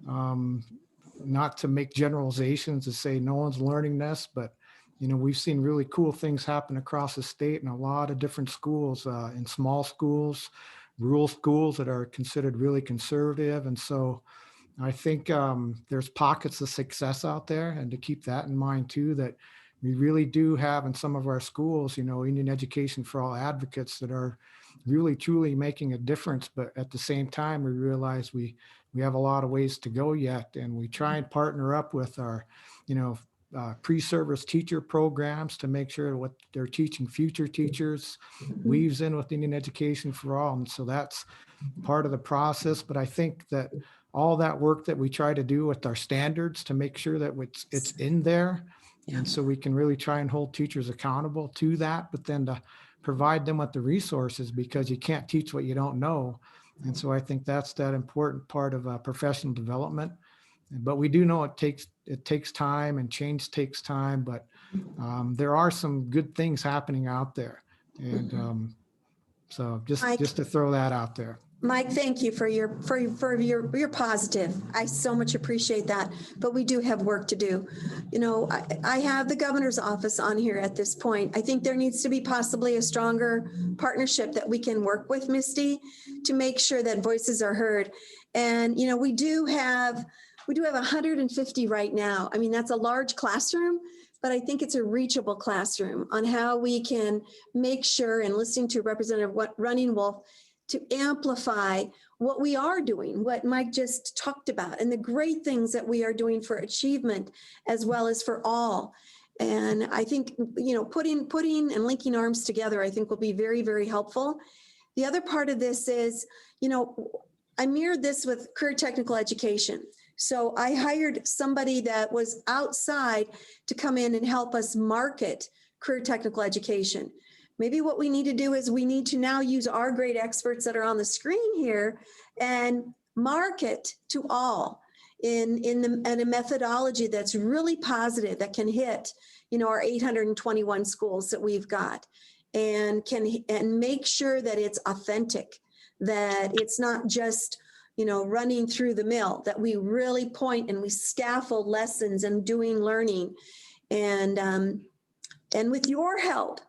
not to make generalizations to say no one's learning this, but we've seen really cool things happen across the state, and a lot of different schools, in small schools, rural schools that are considered really conservative. And so I think there's pockets of success out there, and to keep that in mind too, that we really do have in some of our schools, Indian Education for All advocates that are really truly making a difference. But at the same time, we realize we have a lot of ways to go yet, and we try and partner up with our, pre-service teacher programs to make sure what they're teaching future teachers weaves in with Indian Education for All. And so that's part of the process. But I think that all that work that we try to do with our standards to make sure that it's in there. And so we can really try and hold teachers accountable to that, but then to provide them with the resources, because you can't teach what you don't know. And so I think that's that important part of professional development. But we do know it takes time, and change takes time, but there are some good things happening out there. And so just to throw that out there. Mike, thank you for your positive. I so much appreciate that, but we do have work to do. I have the governor's office on here at this point. I think there needs to be possibly a stronger partnership that we can work with Misty to make sure that voices are heard. And, we do have 150 right now. I mean, that's a large classroom, but I think it's a reachable classroom on how we can make sure, and listening to Representative Running Wolf, to amplify what we are doing, what Mike just talked about, and the great things that we are doing for achievement as well as for all. And I think, you know, putting and linking arms together, I think will be very, very helpful. The other part of this is, you know, I mirrored this with career technical education. So I hired somebody that was outside to come in and help us market career technical education. Maybe what we need to do is we need to now use our great experts that are on the screen here and market to all in a methodology that's really positive, that can hit, you know, our 821 schools that we've got, and make sure that it's authentic, that it's not just, you know, running through the mill, that we really point and we scaffold lessons and doing learning. And with your help,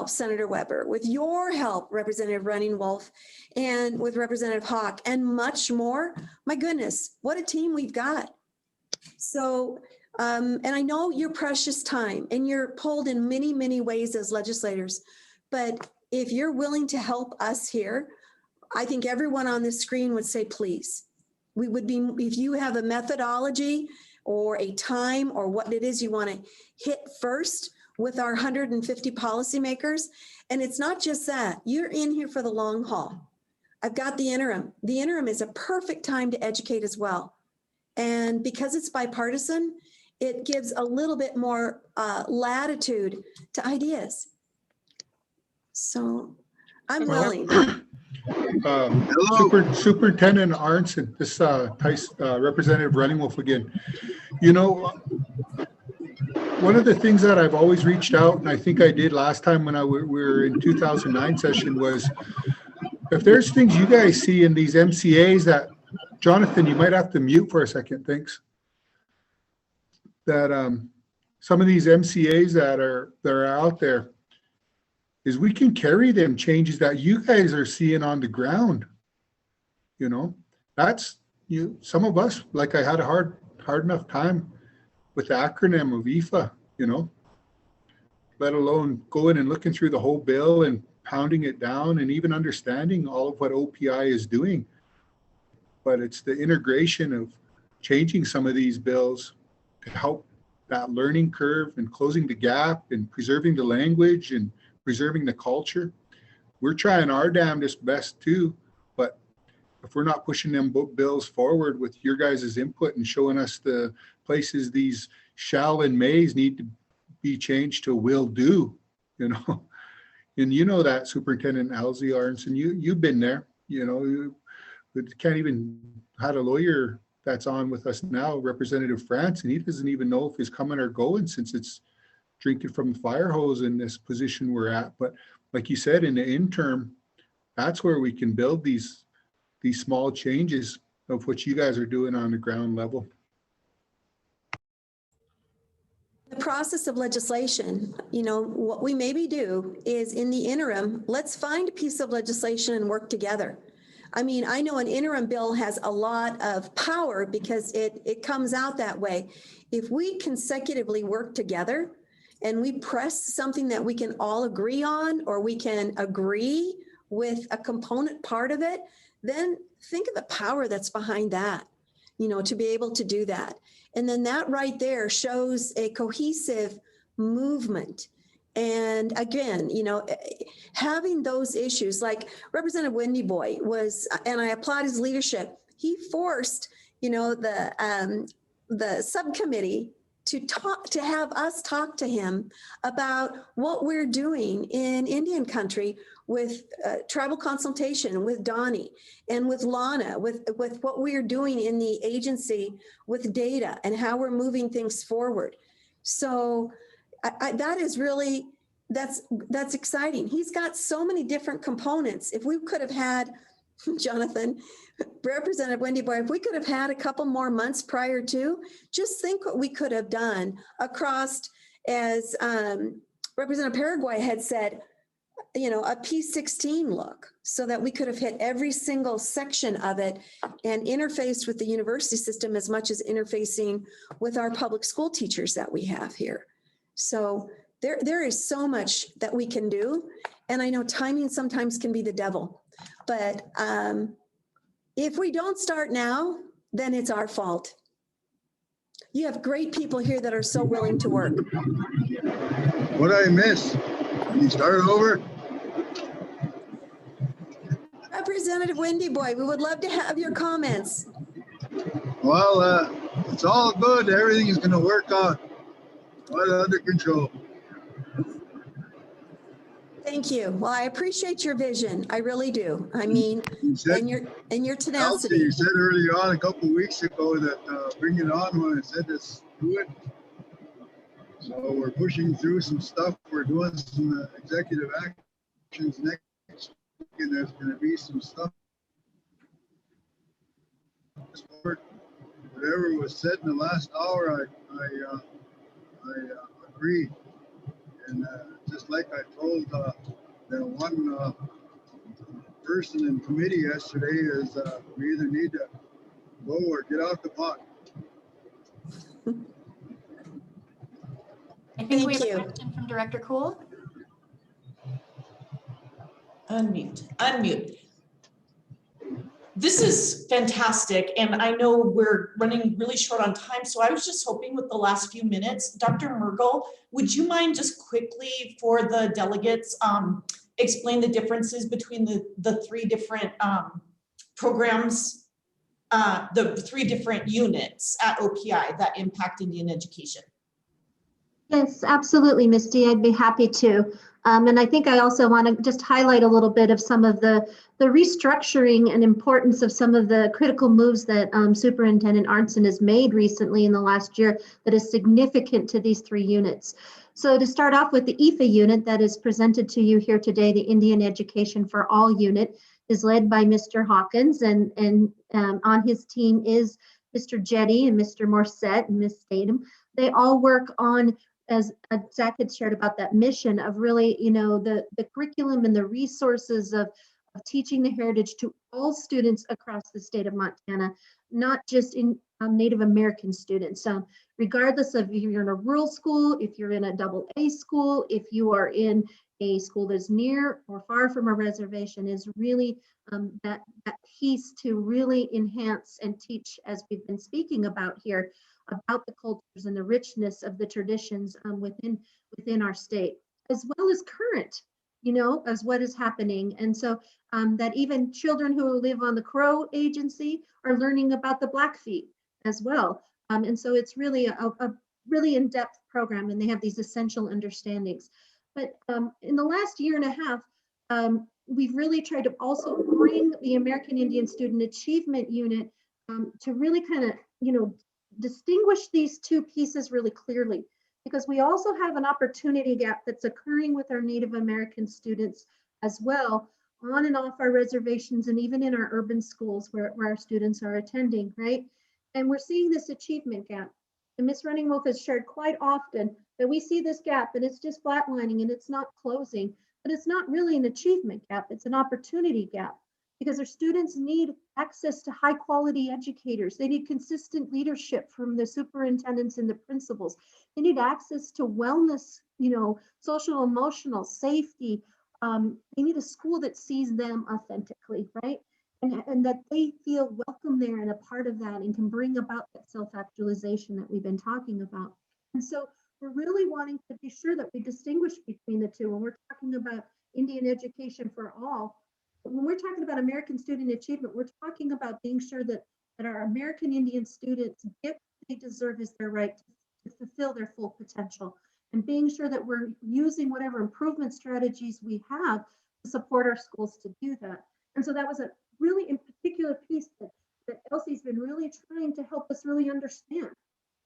Senator Weber, with your help, Representative Running Wolf, and with Representative Hawk, and much more, my goodness, what a team we've got. So, and I know your precious time, and you're pulled in many, many ways as legislators, but if you're willing to help us here, I think everyone on this screen would say, please. We would be, if you have a methodology or a time or what it is you want to hit first with our 150 policymakers. And it's not just that, you're in here for the long haul. I've got the interim. The interim is a perfect time to educate as well. And because it's bipartisan, it gives a little bit more latitude to ideas. So I'm willing. Superintendent Arnson, this Representative Running Wolf again. You know, one of the things that I've always reached out, and I think I did last time when we were in 2009 session, was if there's things you guys see in these MCAs that, Jonathan, you might have to mute for a second, thanks. That some of these MCAs that are out there, is we can carry them changes that you guys are seeing on the ground. You know, that's some of us, like I had a hard enough time with the acronym of IFA, you know, let alone going and looking through the whole bill and pounding it down and even understanding all of what OPI is doing. But it's the integration of changing some of these bills to help that learning curve and closing the gap and preserving the language and preserving the culture. We're trying our damnedest best too, but if we're not pushing them bills forward with your guys' input and showing us the places these shall and mays need to be changed to will do, you know, and you know that, Superintendent Halsey Arnson, you've been there, you know, you can't even had a lawyer that's on with us now, Representative France, and he doesn't even know if he's coming or going since it's drinking from the fire hose in this position we're at. But like you said, in the interim, that's where we can build these small changes of what you guys are doing on the ground level. The process of legislation, you know, what we maybe do is in the interim, let's find a piece of legislation and work together. I mean, I know an interim bill has a lot of power because it comes out that way. If we consecutively work together and we press something that we can all agree on, or we can agree with a component part of it, then think of the power that's behind that, you know, to be able to do that. And then that right there shows a cohesive movement. And again, you know, having those issues, like Representative Wendy Boy was, and I applaud his leadership, he forced, you know, the subcommittee to have us talk to him about what we're doing in Indian country with tribal consultation, with Donnie and with Lana, with what we are doing in the agency with data and how we're moving things forward. So that is really, that's exciting. He's got so many different components. If we could have had, Jonathan, Representative Wendy Boy, if we could have had a couple more months prior to, just think what we could have done across, as Representative Paraguay had said, you know, a P16 look, so that we could have hit every single section of it and interfaced with the university system as much as interfacing with our public school teachers that we have here. So there is so much that we can do. And I know timing sometimes can be the devil. but if we don't start now, then it's our fault. You have great people here that are so willing to work. What did I miss? Can you start over? Representative Wendy Boy, we would love to have your comments. Well, it's all good. Everything is going to work out under control. Thank you. Well, I appreciate your vision. I really do. I mean, and your Elsie, tenacity. you said earlier on a couple of weeks ago that bring it on when I said let's do it. So we're pushing through some stuff. We're doing some executive actions next week, and there's going to be some stuff. Whatever was said in the last hour, I agree. And just like I told the one person in committee yesterday, is we either need to go or get out the pot. I think we have Thank a you. question from Director Cool. Unmute. This is fantastic, and I know we're running really short on time, so I was just hoping with the last few minutes, Dr. Mergel, would you mind just quickly for the delegates explain the differences between the three different programs, the three different units at OPI that impact Indian education? Yes, absolutely, Misty. I'd be happy to. And I think I also want to just highlight a little bit of some of the restructuring and importance of some of the critical moves that Superintendent Arntzen has made recently in the last year that is significant to these three units. So to start off with, the IFA unit that is presented to you here today, the Indian Education for All unit, is led by Mr. Hawkins, and on his team is Mr. Jetty and Mr. Morrissette and Ms. Statham. They all work on, as Zach had shared about that mission of really, the curriculum and the resources of teaching the heritage to all students across the state of Montana, not just in Native American students. Regardless of if you're in a rural school, if you're in a AA school, if you are in a school that's near or far from a reservation, is really that piece to really enhance and teach, as we've been speaking about here, about the cultures and the richness of the traditions within our state, as well as current, as what is happening. And so that even children who live on the Crow Agency are learning about the Blackfeet as well. And so it's really a really in-depth program, and they have these essential understandings. But in the last year and a half, we've really tried to also bring the American Indian Student Achievement Unit to really kind of, distinguish these two pieces really clearly, because we also have an opportunity gap that's occurring with our Native American students as well, on and off our reservations and even in our urban schools where our students are attending, right? And we're seeing this achievement gap. And Ms. Running Wolf has shared quite often that we see this gap and it's just flatlining and it's not closing, but it's not really an achievement gap, it's an opportunity gap, because our students need access to high quality educators. They need consistent leadership from the superintendents and the principals. They need access to wellness, social, emotional, safety. They need a school that sees them authentically, right? And that they feel welcome there and a part of that and can bring about that self-actualization that we've been talking about. And so we're really wanting to be sure that we distinguish between the two. When we're talking about Indian education for all, when we're talking about American student achievement, we're talking about being sure that our American Indian students get what they deserve as their right to fulfill their full potential, and being sure that we're using whatever improvement strategies we have to support our schools to do that. And so that was a really in particular piece that Elsie's been really trying to help us really understand.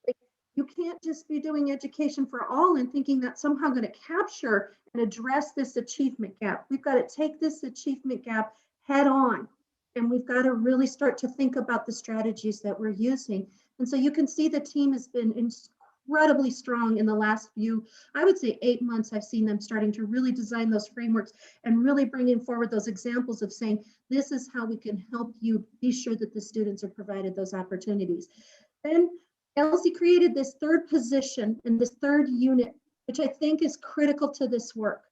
Like, you can't just be doing education for all and thinking that's somehow going to capture and address this achievement gap. We've got to take this achievement gap head on, and we've got to really start to think about the strategies that we're using. And so you can see the team has been incredibly strong in the last few, I would say 8 months. I've seen them starting to really design those frameworks and really bringing forward those examples of saying, this is how we can help you be sure that the students are provided those opportunities. Then Elsie created this third position and this third unit, which I think is critical to this work.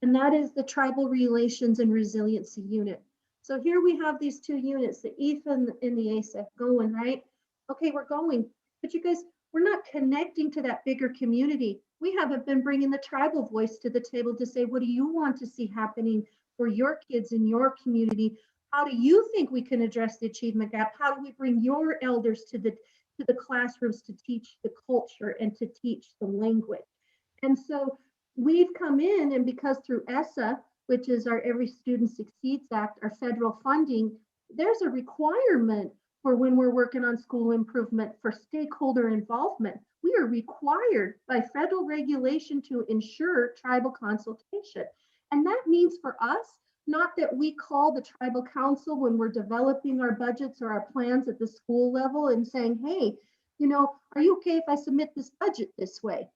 And that is the Tribal Relations and Resiliency Unit. So here we have these two units, the EFA and the ASA going, right? Okay, we're going, but you guys, we're not connecting to that bigger community. We haven't been bringing the tribal voice to the table to say, what do you want to see happening for your kids in your community? How do you think we can address the achievement gap? How do we bring your elders to the classrooms to teach the culture and to teach the language? And so we've come in, and because through ESSA, which is our Every Student Succeeds Act, our federal funding, there's a requirement for when we're working on school improvement for stakeholder involvement. We are required by federal regulation to ensure tribal consultation. And that means for us, not that we call the tribal council when we're developing our budgets or our plans at the school level and saying, hey, you know, are you okay if I submit this budget this way?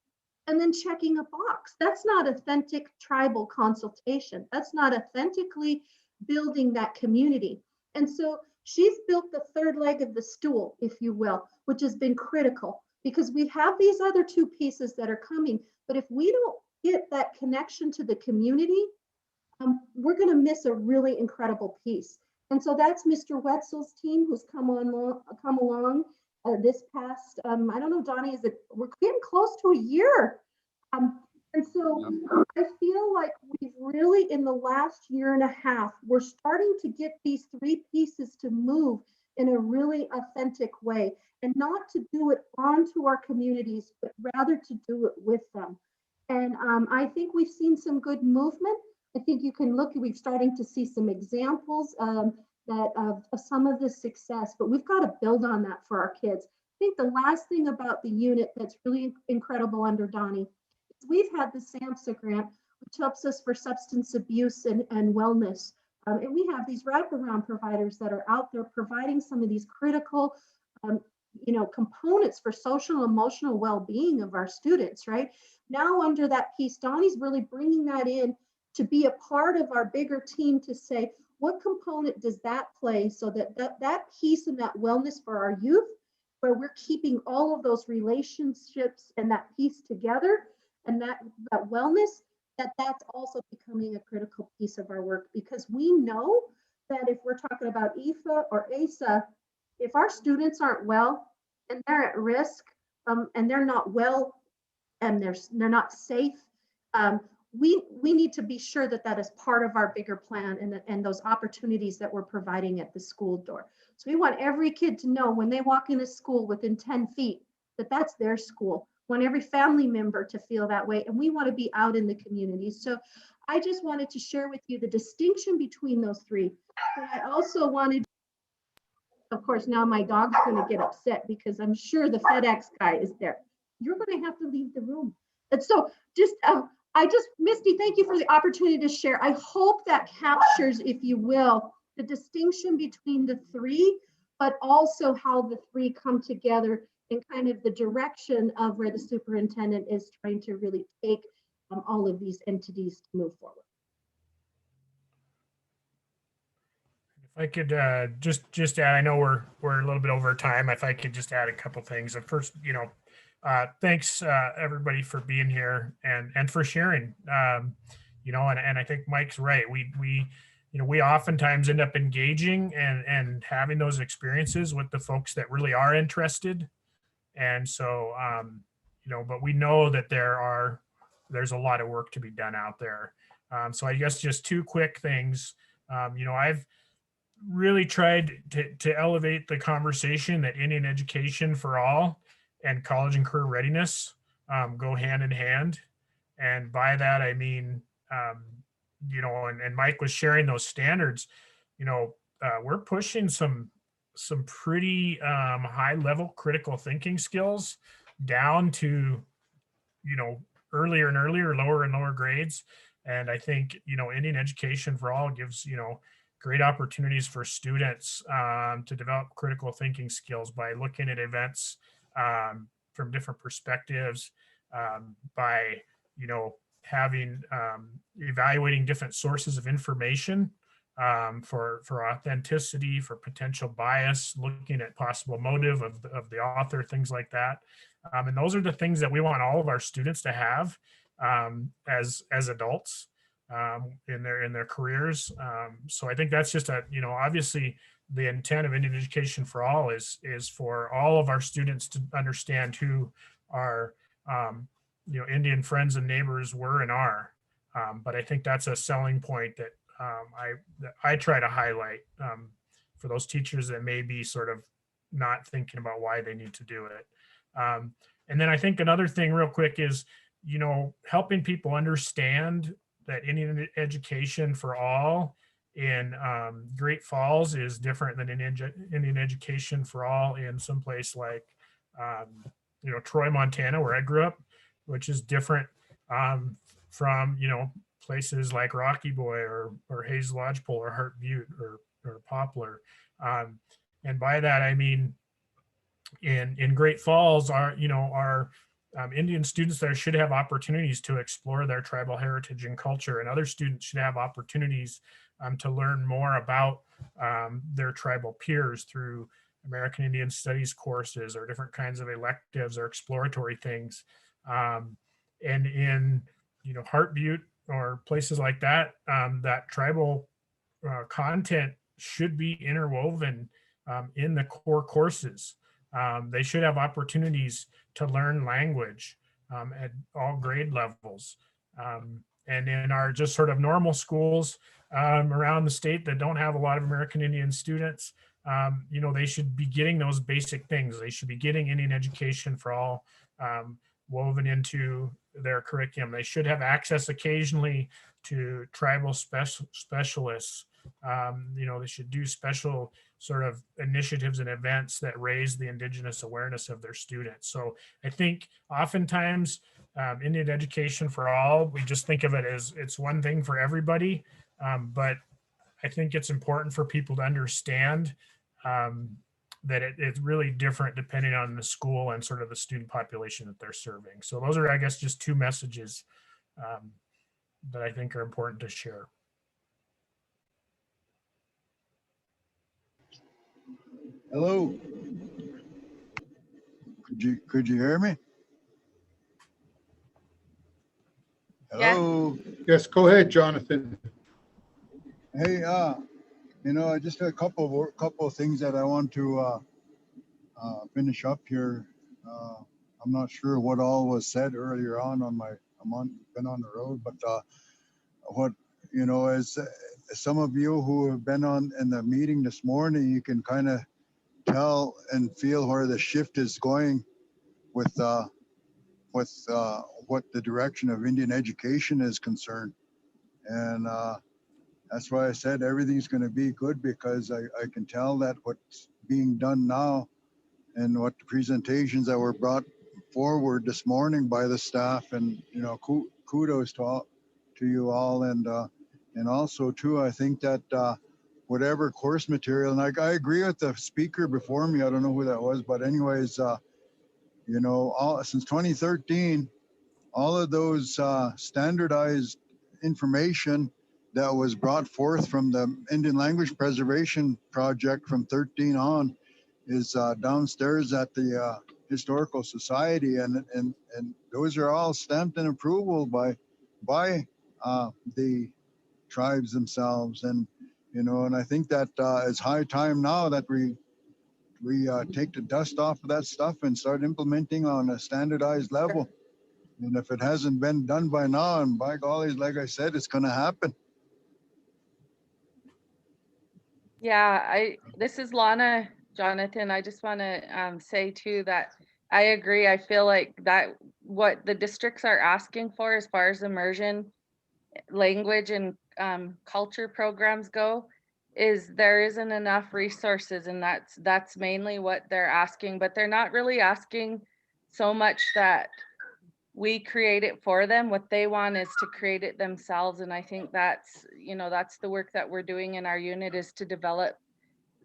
And then checking a box. That's not authentic tribal consultation. That's not authentically building that community. And so she's built the third leg of the stool, if you will, which has been critical because we have these other two pieces that are coming. But if we don't get that connection to the community, we're going to miss a really incredible piece. And so that's Mr. Wetzel's team who's come along this past, I don't know, Donnie, we're getting close to a year. And so I feel like we've really, in the last year and a half, we're starting to get these three pieces to move in a really authentic way, and not to do it onto our communities, but rather to do it with them. And I think we've seen some good movement. I think you can look, we're starting to see some examples of some of the success, but we've got to build on that for our kids. I think the last thing about the unit that's really incredible under Donnie is we've had the SAMHSA grant, which helps us for substance abuse and wellness. And we have these wraparound providers that are out there providing some of these critical components for social and emotional well-being of our students, right? Now under that piece, Donnie's really bringing that in to be a part of our bigger team to say, what component does that play so that piece and that wellness for our youth, where we're keeping all of those relationships and that piece together and that wellness, that's also becoming a critical piece of our work, because we know that if we're talking about IFA or ASA, if our students aren't well and they're at risk and they're not well and they're not safe, we need to be sure that is part of our bigger plan and those opportunities that we're providing at the school door. So we want every kid to know when they walk into school within 10 feet that that's their school. We want every family member to feel that way, and we want to be out in the community. So I just wanted to share with you the distinction between those three. But I also wanted, of course, now my dog's going to get upset because I'm sure the FedEx guy is there. You're going to have to leave the room. And so Misty, thank you for the opportunity to share. I hope that captures, if you will, the distinction between the three, but also how the three come together and kind of the direction of where the superintendent is trying to really take all of these entities to move forward. If I could just add, I know we're a little bit over time. If I could just add a couple things. At first, thanks everybody for being here and for sharing. And I think Mike's right. We oftentimes end up engaging and having those experiences with the folks that really are interested. And so, but we know that there's a lot of work to be done out there. So I guess just two quick things. I've really tried to elevate the conversation that Indian education for all and college and career readiness go hand in hand. And by that, I mean, and Mike was sharing those standards, we're pushing some pretty high level critical thinking skills down to, earlier and earlier, lower and lower grades. And I think, Indian education for all gives, great opportunities for students to develop critical thinking skills by looking at events from different perspectives, by having evaluating different sources of information for authenticity, for potential bias, looking at possible motive of the author, things like that. And those are the things that we want all of our students to have as adults. in their careers. So I think that's just a, obviously the intent of Indian Education for All is for all of our students to understand who our Indian friends and neighbors were and are. But I think that's a selling point that I try to highlight for those teachers that may be sort of not thinking about why they need to do it. And then I think another thing real quick is, helping people understand that Indian Education for All in Great Falls is different than Indian Education for All in some place like, Troy, Montana, where I grew up, which is different from, places like Rocky Boy or Hayes Lodgepole or Hart Butte or Poplar. And by that, I mean, in Great Falls, our Indian students there should have opportunities to explore their tribal heritage and culture, and other students should have opportunities to learn more about their tribal peers through American Indian Studies courses or different kinds of electives or exploratory things. And in Hart Butte or places like that, that tribal content should be interwoven in the core courses. They should have opportunities to learn language at all grade levels. And in our just sort of normal schools around the state that don't have a lot of American Indian students, they should be getting those basic things. They should be getting Indian Education for All woven into their curriculum. They should have access occasionally to tribal specialists. They should do special sort of initiatives and events that raise the Indigenous awareness of their students. So I think oftentimes Indian Education for All, we just think of it as it's one thing for everybody. But I think it's important for people to understand that it's really different depending on the school and sort of the student population that they're serving. So those are, I guess, just two messages that I think are important to share. Hello. Could you hear me? Hello. Yes, go ahead, Jonathan. Hey, I just had a couple of things that I want to finish up here. I'm not sure what all was said earlier on been on the road, but what as some of you who have been in the meeting this morning, you can kind of tell and feel where the shift is going with what the direction of Indian education is concerned. And that's why I said everything's going to be good, because I can tell that what's being done now and what the presentations that were brought forward this morning by the staff, and kudos to you all, and also too, I think that whatever course material, and I agree with the speaker before me, I don't know who that was, but anyways, since 2013, all of those standardized information that was brought forth from the Indian Language Preservation Project from 13 on is downstairs at the Historical Society, and those are all stamped in approval by the tribes themselves, and I think that it's high time now that we take the dust off of that stuff and start implementing on a standardized level. And if it hasn't been done by now, and by golly, like I said, it's going to happen. Yeah, this is Lana, Jonathan. I just want to say too that I agree. I feel like that what the districts are asking for as far as immersion, language, and culture programs go, is there isn't enough resources, and that's mainly what they're asking. But they're not really asking so much that we create it for them. What they want is to create it themselves, and I think that's the work that we're doing in our unit, is to develop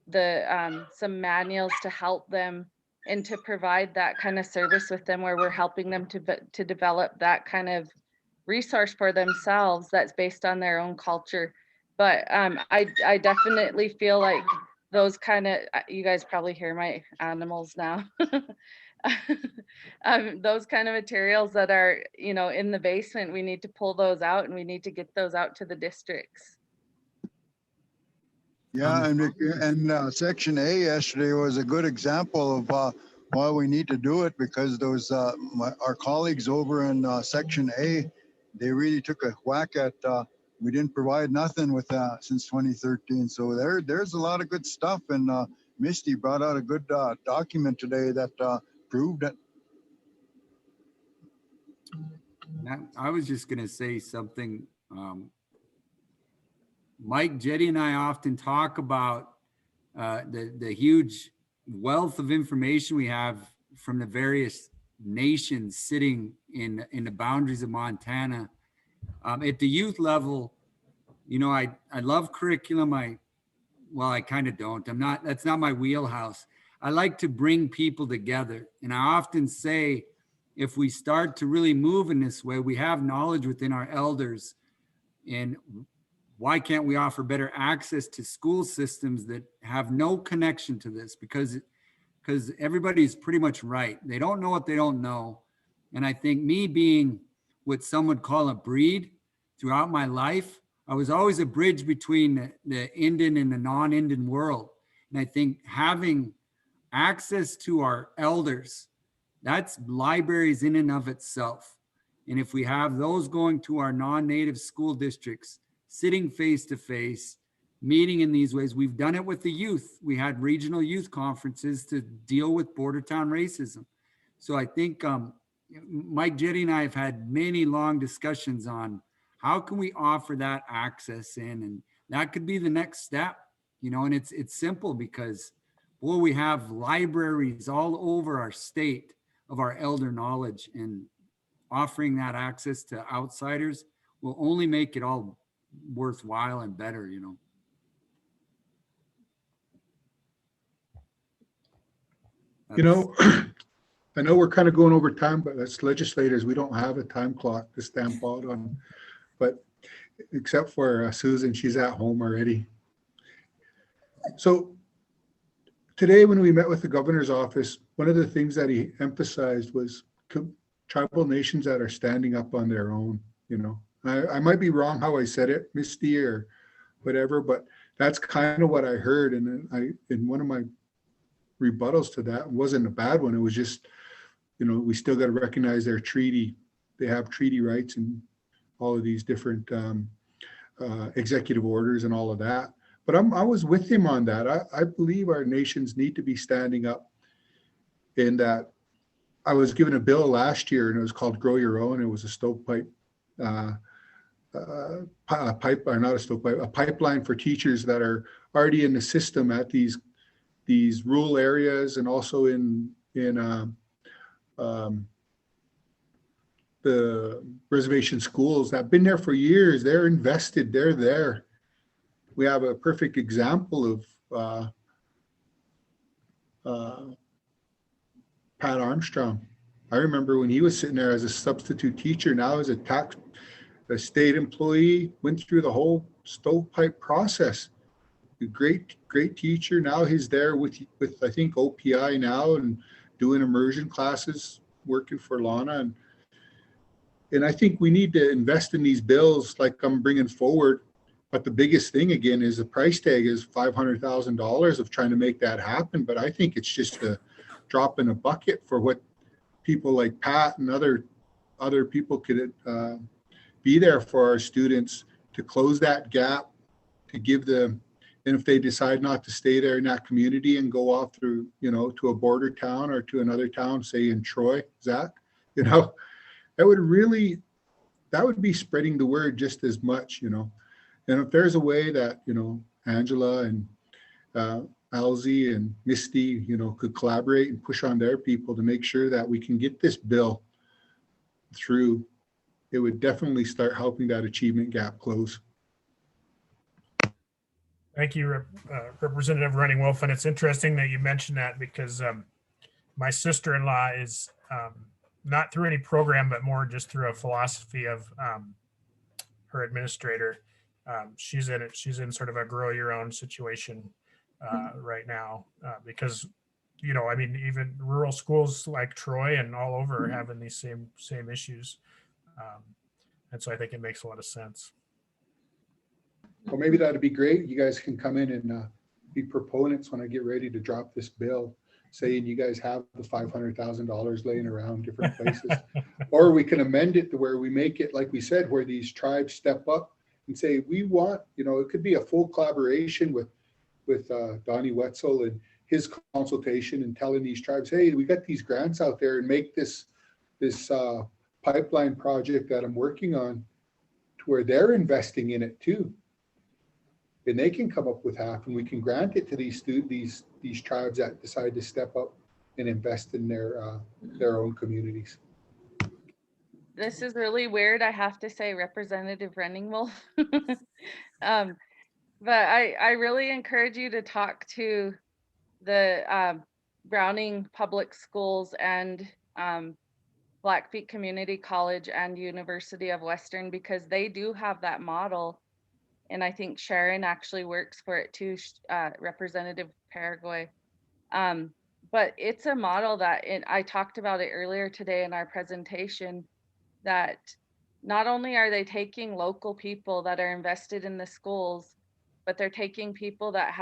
the some manuals to help them and to provide that kind of service with them, where we're helping them to develop that kind of resource for themselves that's based on their own culture. But I definitely feel like those kind of, you guys probably hear my animals now. those kind of materials that are, you know, in the basement, we need to pull those out and we need to get those out to the districts. Yeah, and Section A yesterday was a good example of why we need to do it, because those our colleagues over in Section A, they really took a whack at we didn't provide nothing with since 2013. So there's a lot of good stuff, and Misty brought out a good document today that proved it. I was just going to say something. Mike, Jetty, and I often talk about the huge wealth of information we have from the various nations sitting in the boundaries of Montana. At the youth level, you know, I love curriculum. Well, I kind of don't. That's not my wheelhouse. I like to bring people together. And I often say, if we start to really move in this way, we have knowledge within our elders. And why can't we offer better access to school systems that have no connection to this? Because everybody's pretty much right. They don't know what they don't know. And I think me being what some would call a breed throughout my life, I was always a bridge between the Indian and the non-Indian world. And I think having access to our elders, that's libraries in and of itself. And if we have those going to our non-native school districts, sitting face to face, meeting in these ways, we've done it with the youth. We had regional youth conferences to deal with border town racism. So I think Mike, Jetty, and I have had many long discussions on how can we offer that access in, and that could be the next step, you know. And it's simple because, boy, we have libraries all over our state of our elder knowledge, and offering that access to outsiders will only make it all worthwhile and better, you know. You know, I know we're kind of going over time, but as legislators, we don't have a time clock to stamp out on. But except for Susan, she's at home already. So today, when we met with the governor's office, one of the things that he emphasized was tribal nations that are standing up on their own. You know, I might be wrong how I said it, Misty or whatever, but that's kind of what I heard. And in one of my rebuttals to that, wasn't a bad one. It was just, you know, we still got to recognize their treaty. They have treaty rights and all of these different executive orders and all of that. But I was with him on that. I believe our nations need to be standing up. In that, I was given a bill last year, and it was called Grow Your Own. It was a stovepipe pipe, or not a stovepipe, a pipeline for teachers that are already in the system at these rural areas, and also in the reservation schools that have been there for years. They're invested, they're there. We have a perfect example of Pat Armstrong. I remember when he was sitting there as a substitute teacher, now as a state employee, went through the whole stovepipe process. A great teacher. Now he's there with I think OPI now, and doing immersion classes, working for Lana. And I think we need to invest in these bills like I'm bringing forward. But the biggest thing, again, is the price tag is $500,000 of trying to make that happen. But I think it's just a drop in a bucket for what people like Pat and other people could be there for our students, to close that gap, to give them. And if they decide not to stay there in that community and go off through, you know, to a border town or to another town, say in Troy, Zach, you know, that would be spreading the word just as much, you know. And if there's a way that, you know, Angela and Alzy and Misty, you know, could collaborate and push on their people to make sure that we can get this bill through, it would definitely start helping that achievement gap close. Thank you, Representative Running Wolf. And it's interesting that you mentioned that, because my sister-in-law is not through any program, but more just through a philosophy of her administrator. She's in sort of a grow your own situation right now, because you know, I mean, even rural schools like Troy and all over are having these same issues. And so I think it makes a lot of sense. Well, maybe that'd be great. You guys can come in and be proponents when I get ready to drop this bill, saying you guys have the $500,000 laying around different places. Or we can amend it to where we make it, like we said, where these tribes step up and say, we want, you know, it could be a full collaboration with Donnie Wetzel and his consultation and telling these tribes, hey, we got these grants out there, and make this pipeline project that I'm working on to where they're investing in it too. And they can come up with half, and we can grant it to these tribes that decide to step up and invest in their own communities. This is really weird. I have to say, Representative Running Wolf. But I really encourage you to talk to the Browning Public Schools and Blackfeet Community College and University of Western, because they do have that model. And I think Sharon actually works for it too, Representative Paraguay. But it's a model that, I talked about it earlier today in our presentation, that not only are they taking local people that are invested in the schools, but they're taking people that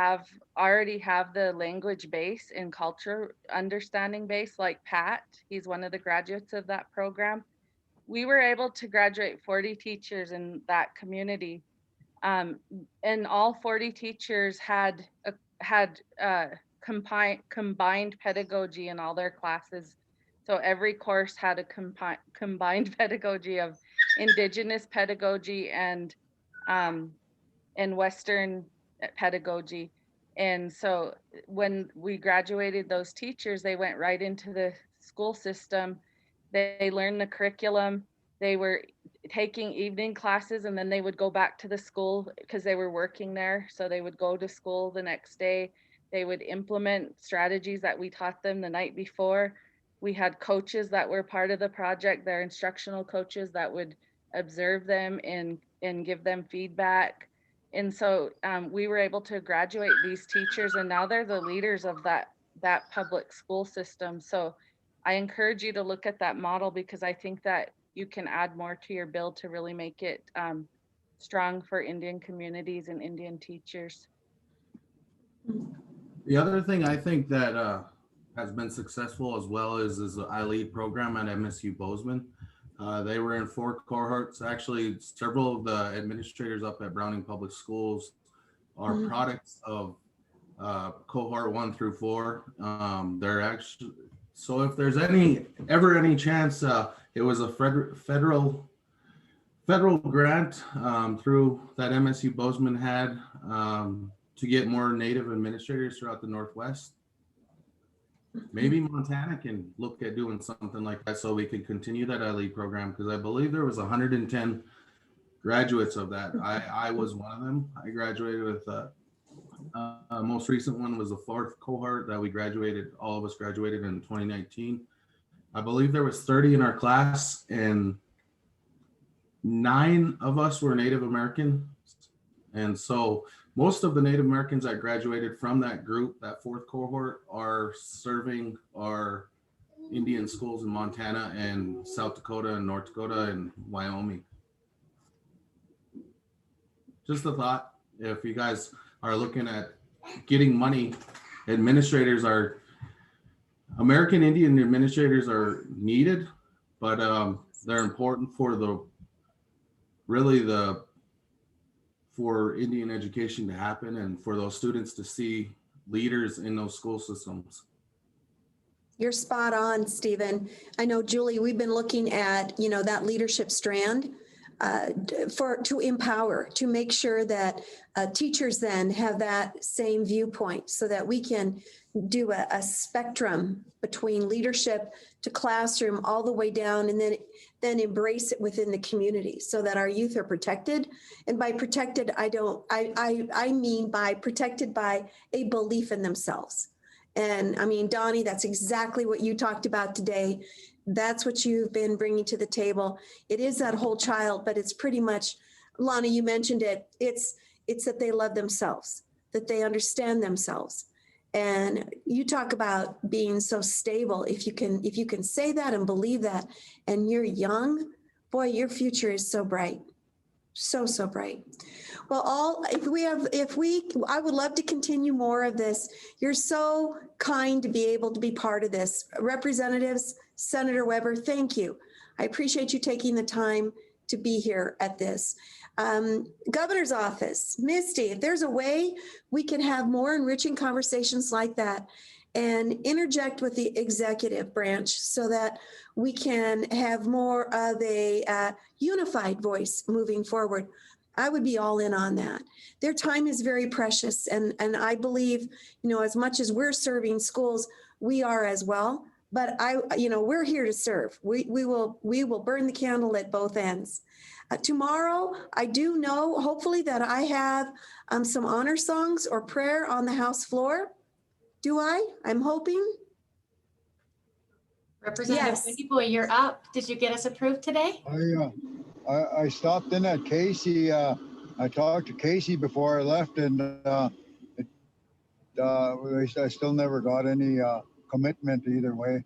already have the language base and culture understanding base, like Pat. He's one of the graduates of that program. We were able to graduate 40 teachers in that community. And all 40 teachers had combined pedagogy in all their classes. So every course had a combined pedagogy of Indigenous pedagogy and Western pedagogy. And so when we graduated those teachers, they went right into the school system. They learned the curriculum. They were taking evening classes, and then they would go back to the school because they were working there. So they would go to school the next day. They would implement strategies that we taught them the night before. We had coaches that were part of the project, their instructional coaches that would observe them and give them feedback. And so we were able to graduate these teachers, and now they're the leaders of that public school system. So I encourage you to look at that model, because I think that you can add more to your bill to really make it strong for Indian communities and Indian teachers. The other thing I think that has been successful as well is the iLead program at MSU Bozeman. They were in 4 cohorts. Actually, several of the administrators up at Browning Public Schools are products of cohort 1 through 4. They're actually, so if there's ever any chance, it was a federal grant through that MSU Bozeman had to get more Native administrators throughout the Northwest. Maybe Montana can look at doing something like that so we can continue that iLead program, because I believe there was 110 graduates of that. I was one of them. I graduated with most recent one was the 4th cohort that we graduated. All of us graduated in 2019. I believe there was 30 in our class, and 9 of us were Native American. And so most of the Native Americans that graduated from that group, that 4th cohort, are serving our Indian schools in Montana and South Dakota and North Dakota and Wyoming. Just a thought, if you guys are looking at getting money, American Indian administrators are needed, but they're important for for Indian education to happen and for those students to see leaders in those school systems. You're spot on, Stephen. I know, Julie, we've been looking at, that leadership strand to empower, to make sure that teachers then have that same viewpoint, so that we can do a spectrum between leadership to classroom all the way down, and then embrace it within the community so that our youth are protected. And by protected, I mean by protected by a belief in themselves. And I mean, Donnie, that's exactly what you talked about today. That's what you've been bringing to the table. It is that whole child, but it's pretty much, Lana, you mentioned it. It's that they love themselves, that they understand themselves. And you talk about being so stable. If you can say that and believe that, and you're young, boy, your future is so bright. So, so bright. Well, I would love to continue more of this. You're so kind to be able to be part of this. Representatives, Senator Weber, thank you. I appreciate you taking the time to be here at this. Governor's office, Misty, if there's a way we can have more enriching conversations like that and interject with the executive branch so that we can have more of a unified voice moving forward, I would be all in on that. Their time is very precious. And I believe, as much as we're serving schools, we are as well. But we're here to serve. We will burn the candle at both ends. Tomorrow, I do know, hopefully, that I have some honor songs or prayer on the House floor. Do I? I'm hoping. Representative Yes. Wendy Boy, you're up. Did you get us approved today? I stopped in at Casey. I talked to Casey before I left, and I still never got any commitment either way.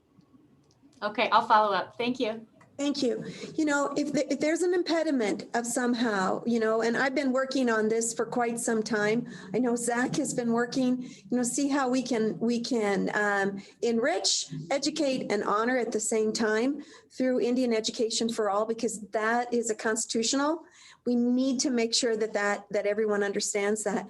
Okay, I'll follow up. Thank you. Thank you. If there's an impediment of somehow, and I've been working on this for quite some time. I know Zach has been working, see how we can enrich, educate, and honor at the same time through Indian Education for All, because that is a constitutional. We need to make sure that everyone understands that.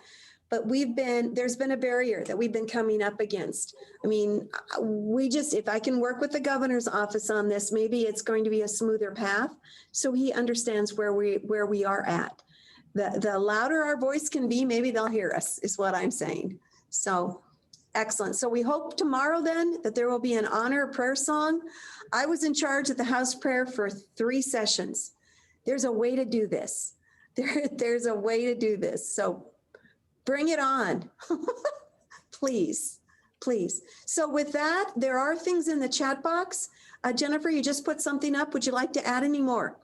But there's been a barrier that we've been coming up against. I mean, if I can work with the governor's office on this, maybe it's going to be a smoother path. So he understands where we are at. The louder our voice can be, maybe they'll hear us, is what I'm saying. So excellent. So we hope tomorrow then that there will be an honor prayer song. I was in charge of the house prayer for 3 sessions. There's a way to do this. There's a way to do this. So bring it on. Please, please. So with that, there are things in the chat box. Jennifer, you just put something up. Would you like to add any more?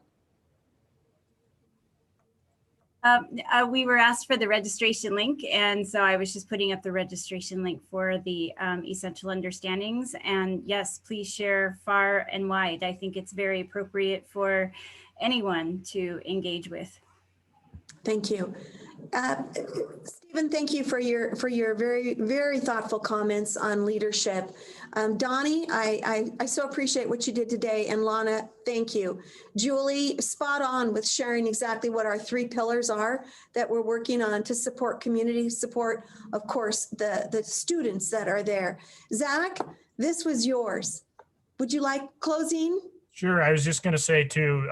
We were asked for the registration link, and so I was just putting up the registration link for the essential understandings. And yes, please share far and wide. I think it's very appropriate for anyone to engage with. Thank you. Stephen, thank you for your very, very thoughtful comments on leadership. Donnie, I so appreciate what you did today. And Lana, thank you. Julie, spot on with sharing exactly what our 3 pillars are that we're working on to support community support, of course, the students that are there. Zach, this was yours. Would you like closing? Sure. I was just going to say too,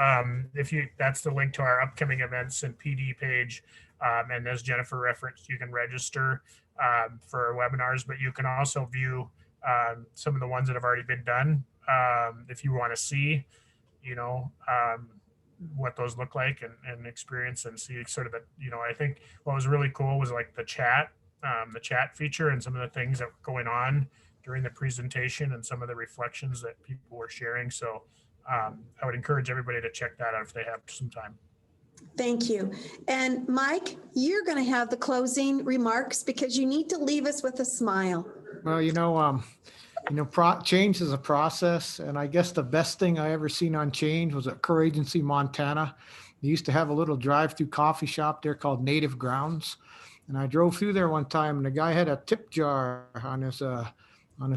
that's the link to our upcoming events and PD page. And as Jennifer referenced, you can register for webinars, but you can also view some of the ones that have already been done. If you want to see, what those look like and experience and see sort of I think what was really cool was like the chat feature and some of the things that were going on during the presentation and some of the reflections that people were sharing. So I would encourage everybody to check that out if they have some time. Thank you. And Mike, you're going to have the closing remarks because you need to leave us with a smile. Well, change is a process. And I guess the best thing I ever seen on change was at Kerr Agency, Montana. They used to have a little drive-through coffee shop there called Native Grounds. And I drove through there one time and the guy had a tip jar on his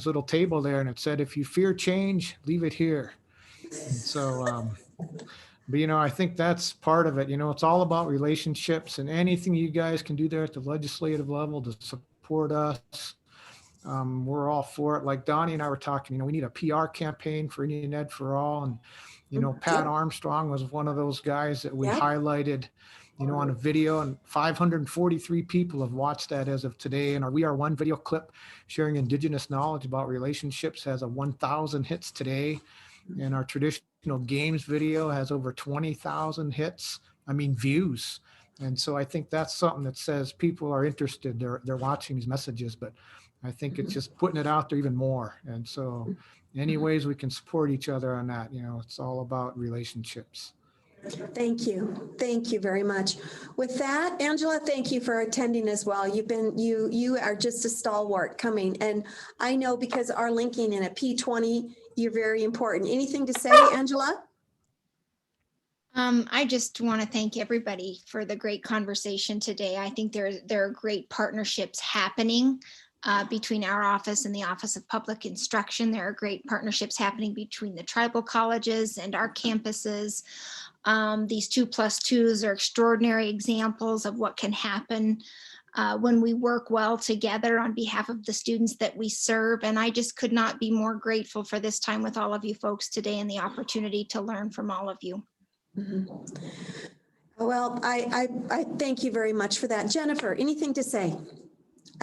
little table there. And it said, if you fear change, leave it here. And so, but, I think that's part of it. It's all about relationships, and anything you guys can do there at the legislative level to support us. We're all for it. Like Donnie and I were talking, we need a PR campaign for Indian Ed for All. And, Pat Armstrong was one of those guys that we highlighted, on a video, and 543 people have watched that as of today. And our We Are One video clip sharing Indigenous knowledge about relationships has 1,000 hits today. And our traditional games video has over 20,000 views. And so I think that's something that says people are interested. They're watching these messages, but I think it's just putting it out there even more. And so any ways we can support each other on that, it's all about relationships. Thank you. Thank you very much. With that, Angela, thank you for attending as well. You are just a stalwart coming. And I know because our linking in a P20, you're very important. Anything to say, Angela? I just want to thank everybody for the great conversation today. I think there are great partnerships happening between our office and the Office of Public Instruction. There are great partnerships happening between the tribal colleges and our campuses. These 2+2s are extraordinary examples of what can happen when we work well together on behalf of the students that we serve. And I just could not be more grateful for this time with all of you folks today and the opportunity to learn from all of you. Mm-hmm. Well, I thank you very much for that. Jennifer, anything to say?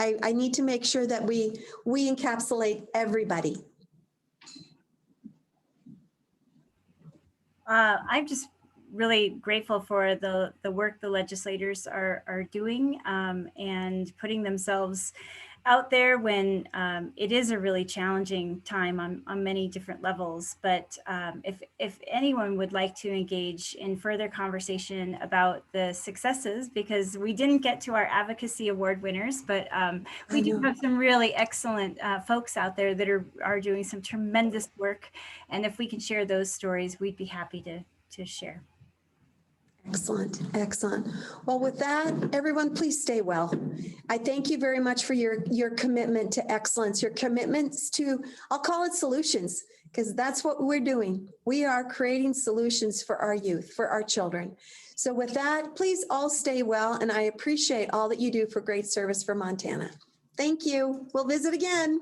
I need to make sure that we encapsulate everybody. I'm just really grateful for the work the legislators are doing and putting themselves out there when it is a really challenging time on many different levels. But if anyone would like to engage in further conversation about the successes, because we didn't get to our advocacy award winners, but we do have some really excellent folks out there that are doing some tremendous work. And if we can share those stories, we'd be happy to share. Excellent, excellent. Well, with that, everyone, please stay well. I thank you very much for your commitment to excellence, your commitments to, I'll call it solutions, because that's what we're doing. We are creating solutions for our youth, for our children. So with that, please all stay well, and I appreciate all that you do for great service for Montana. Thank you. We'll visit again.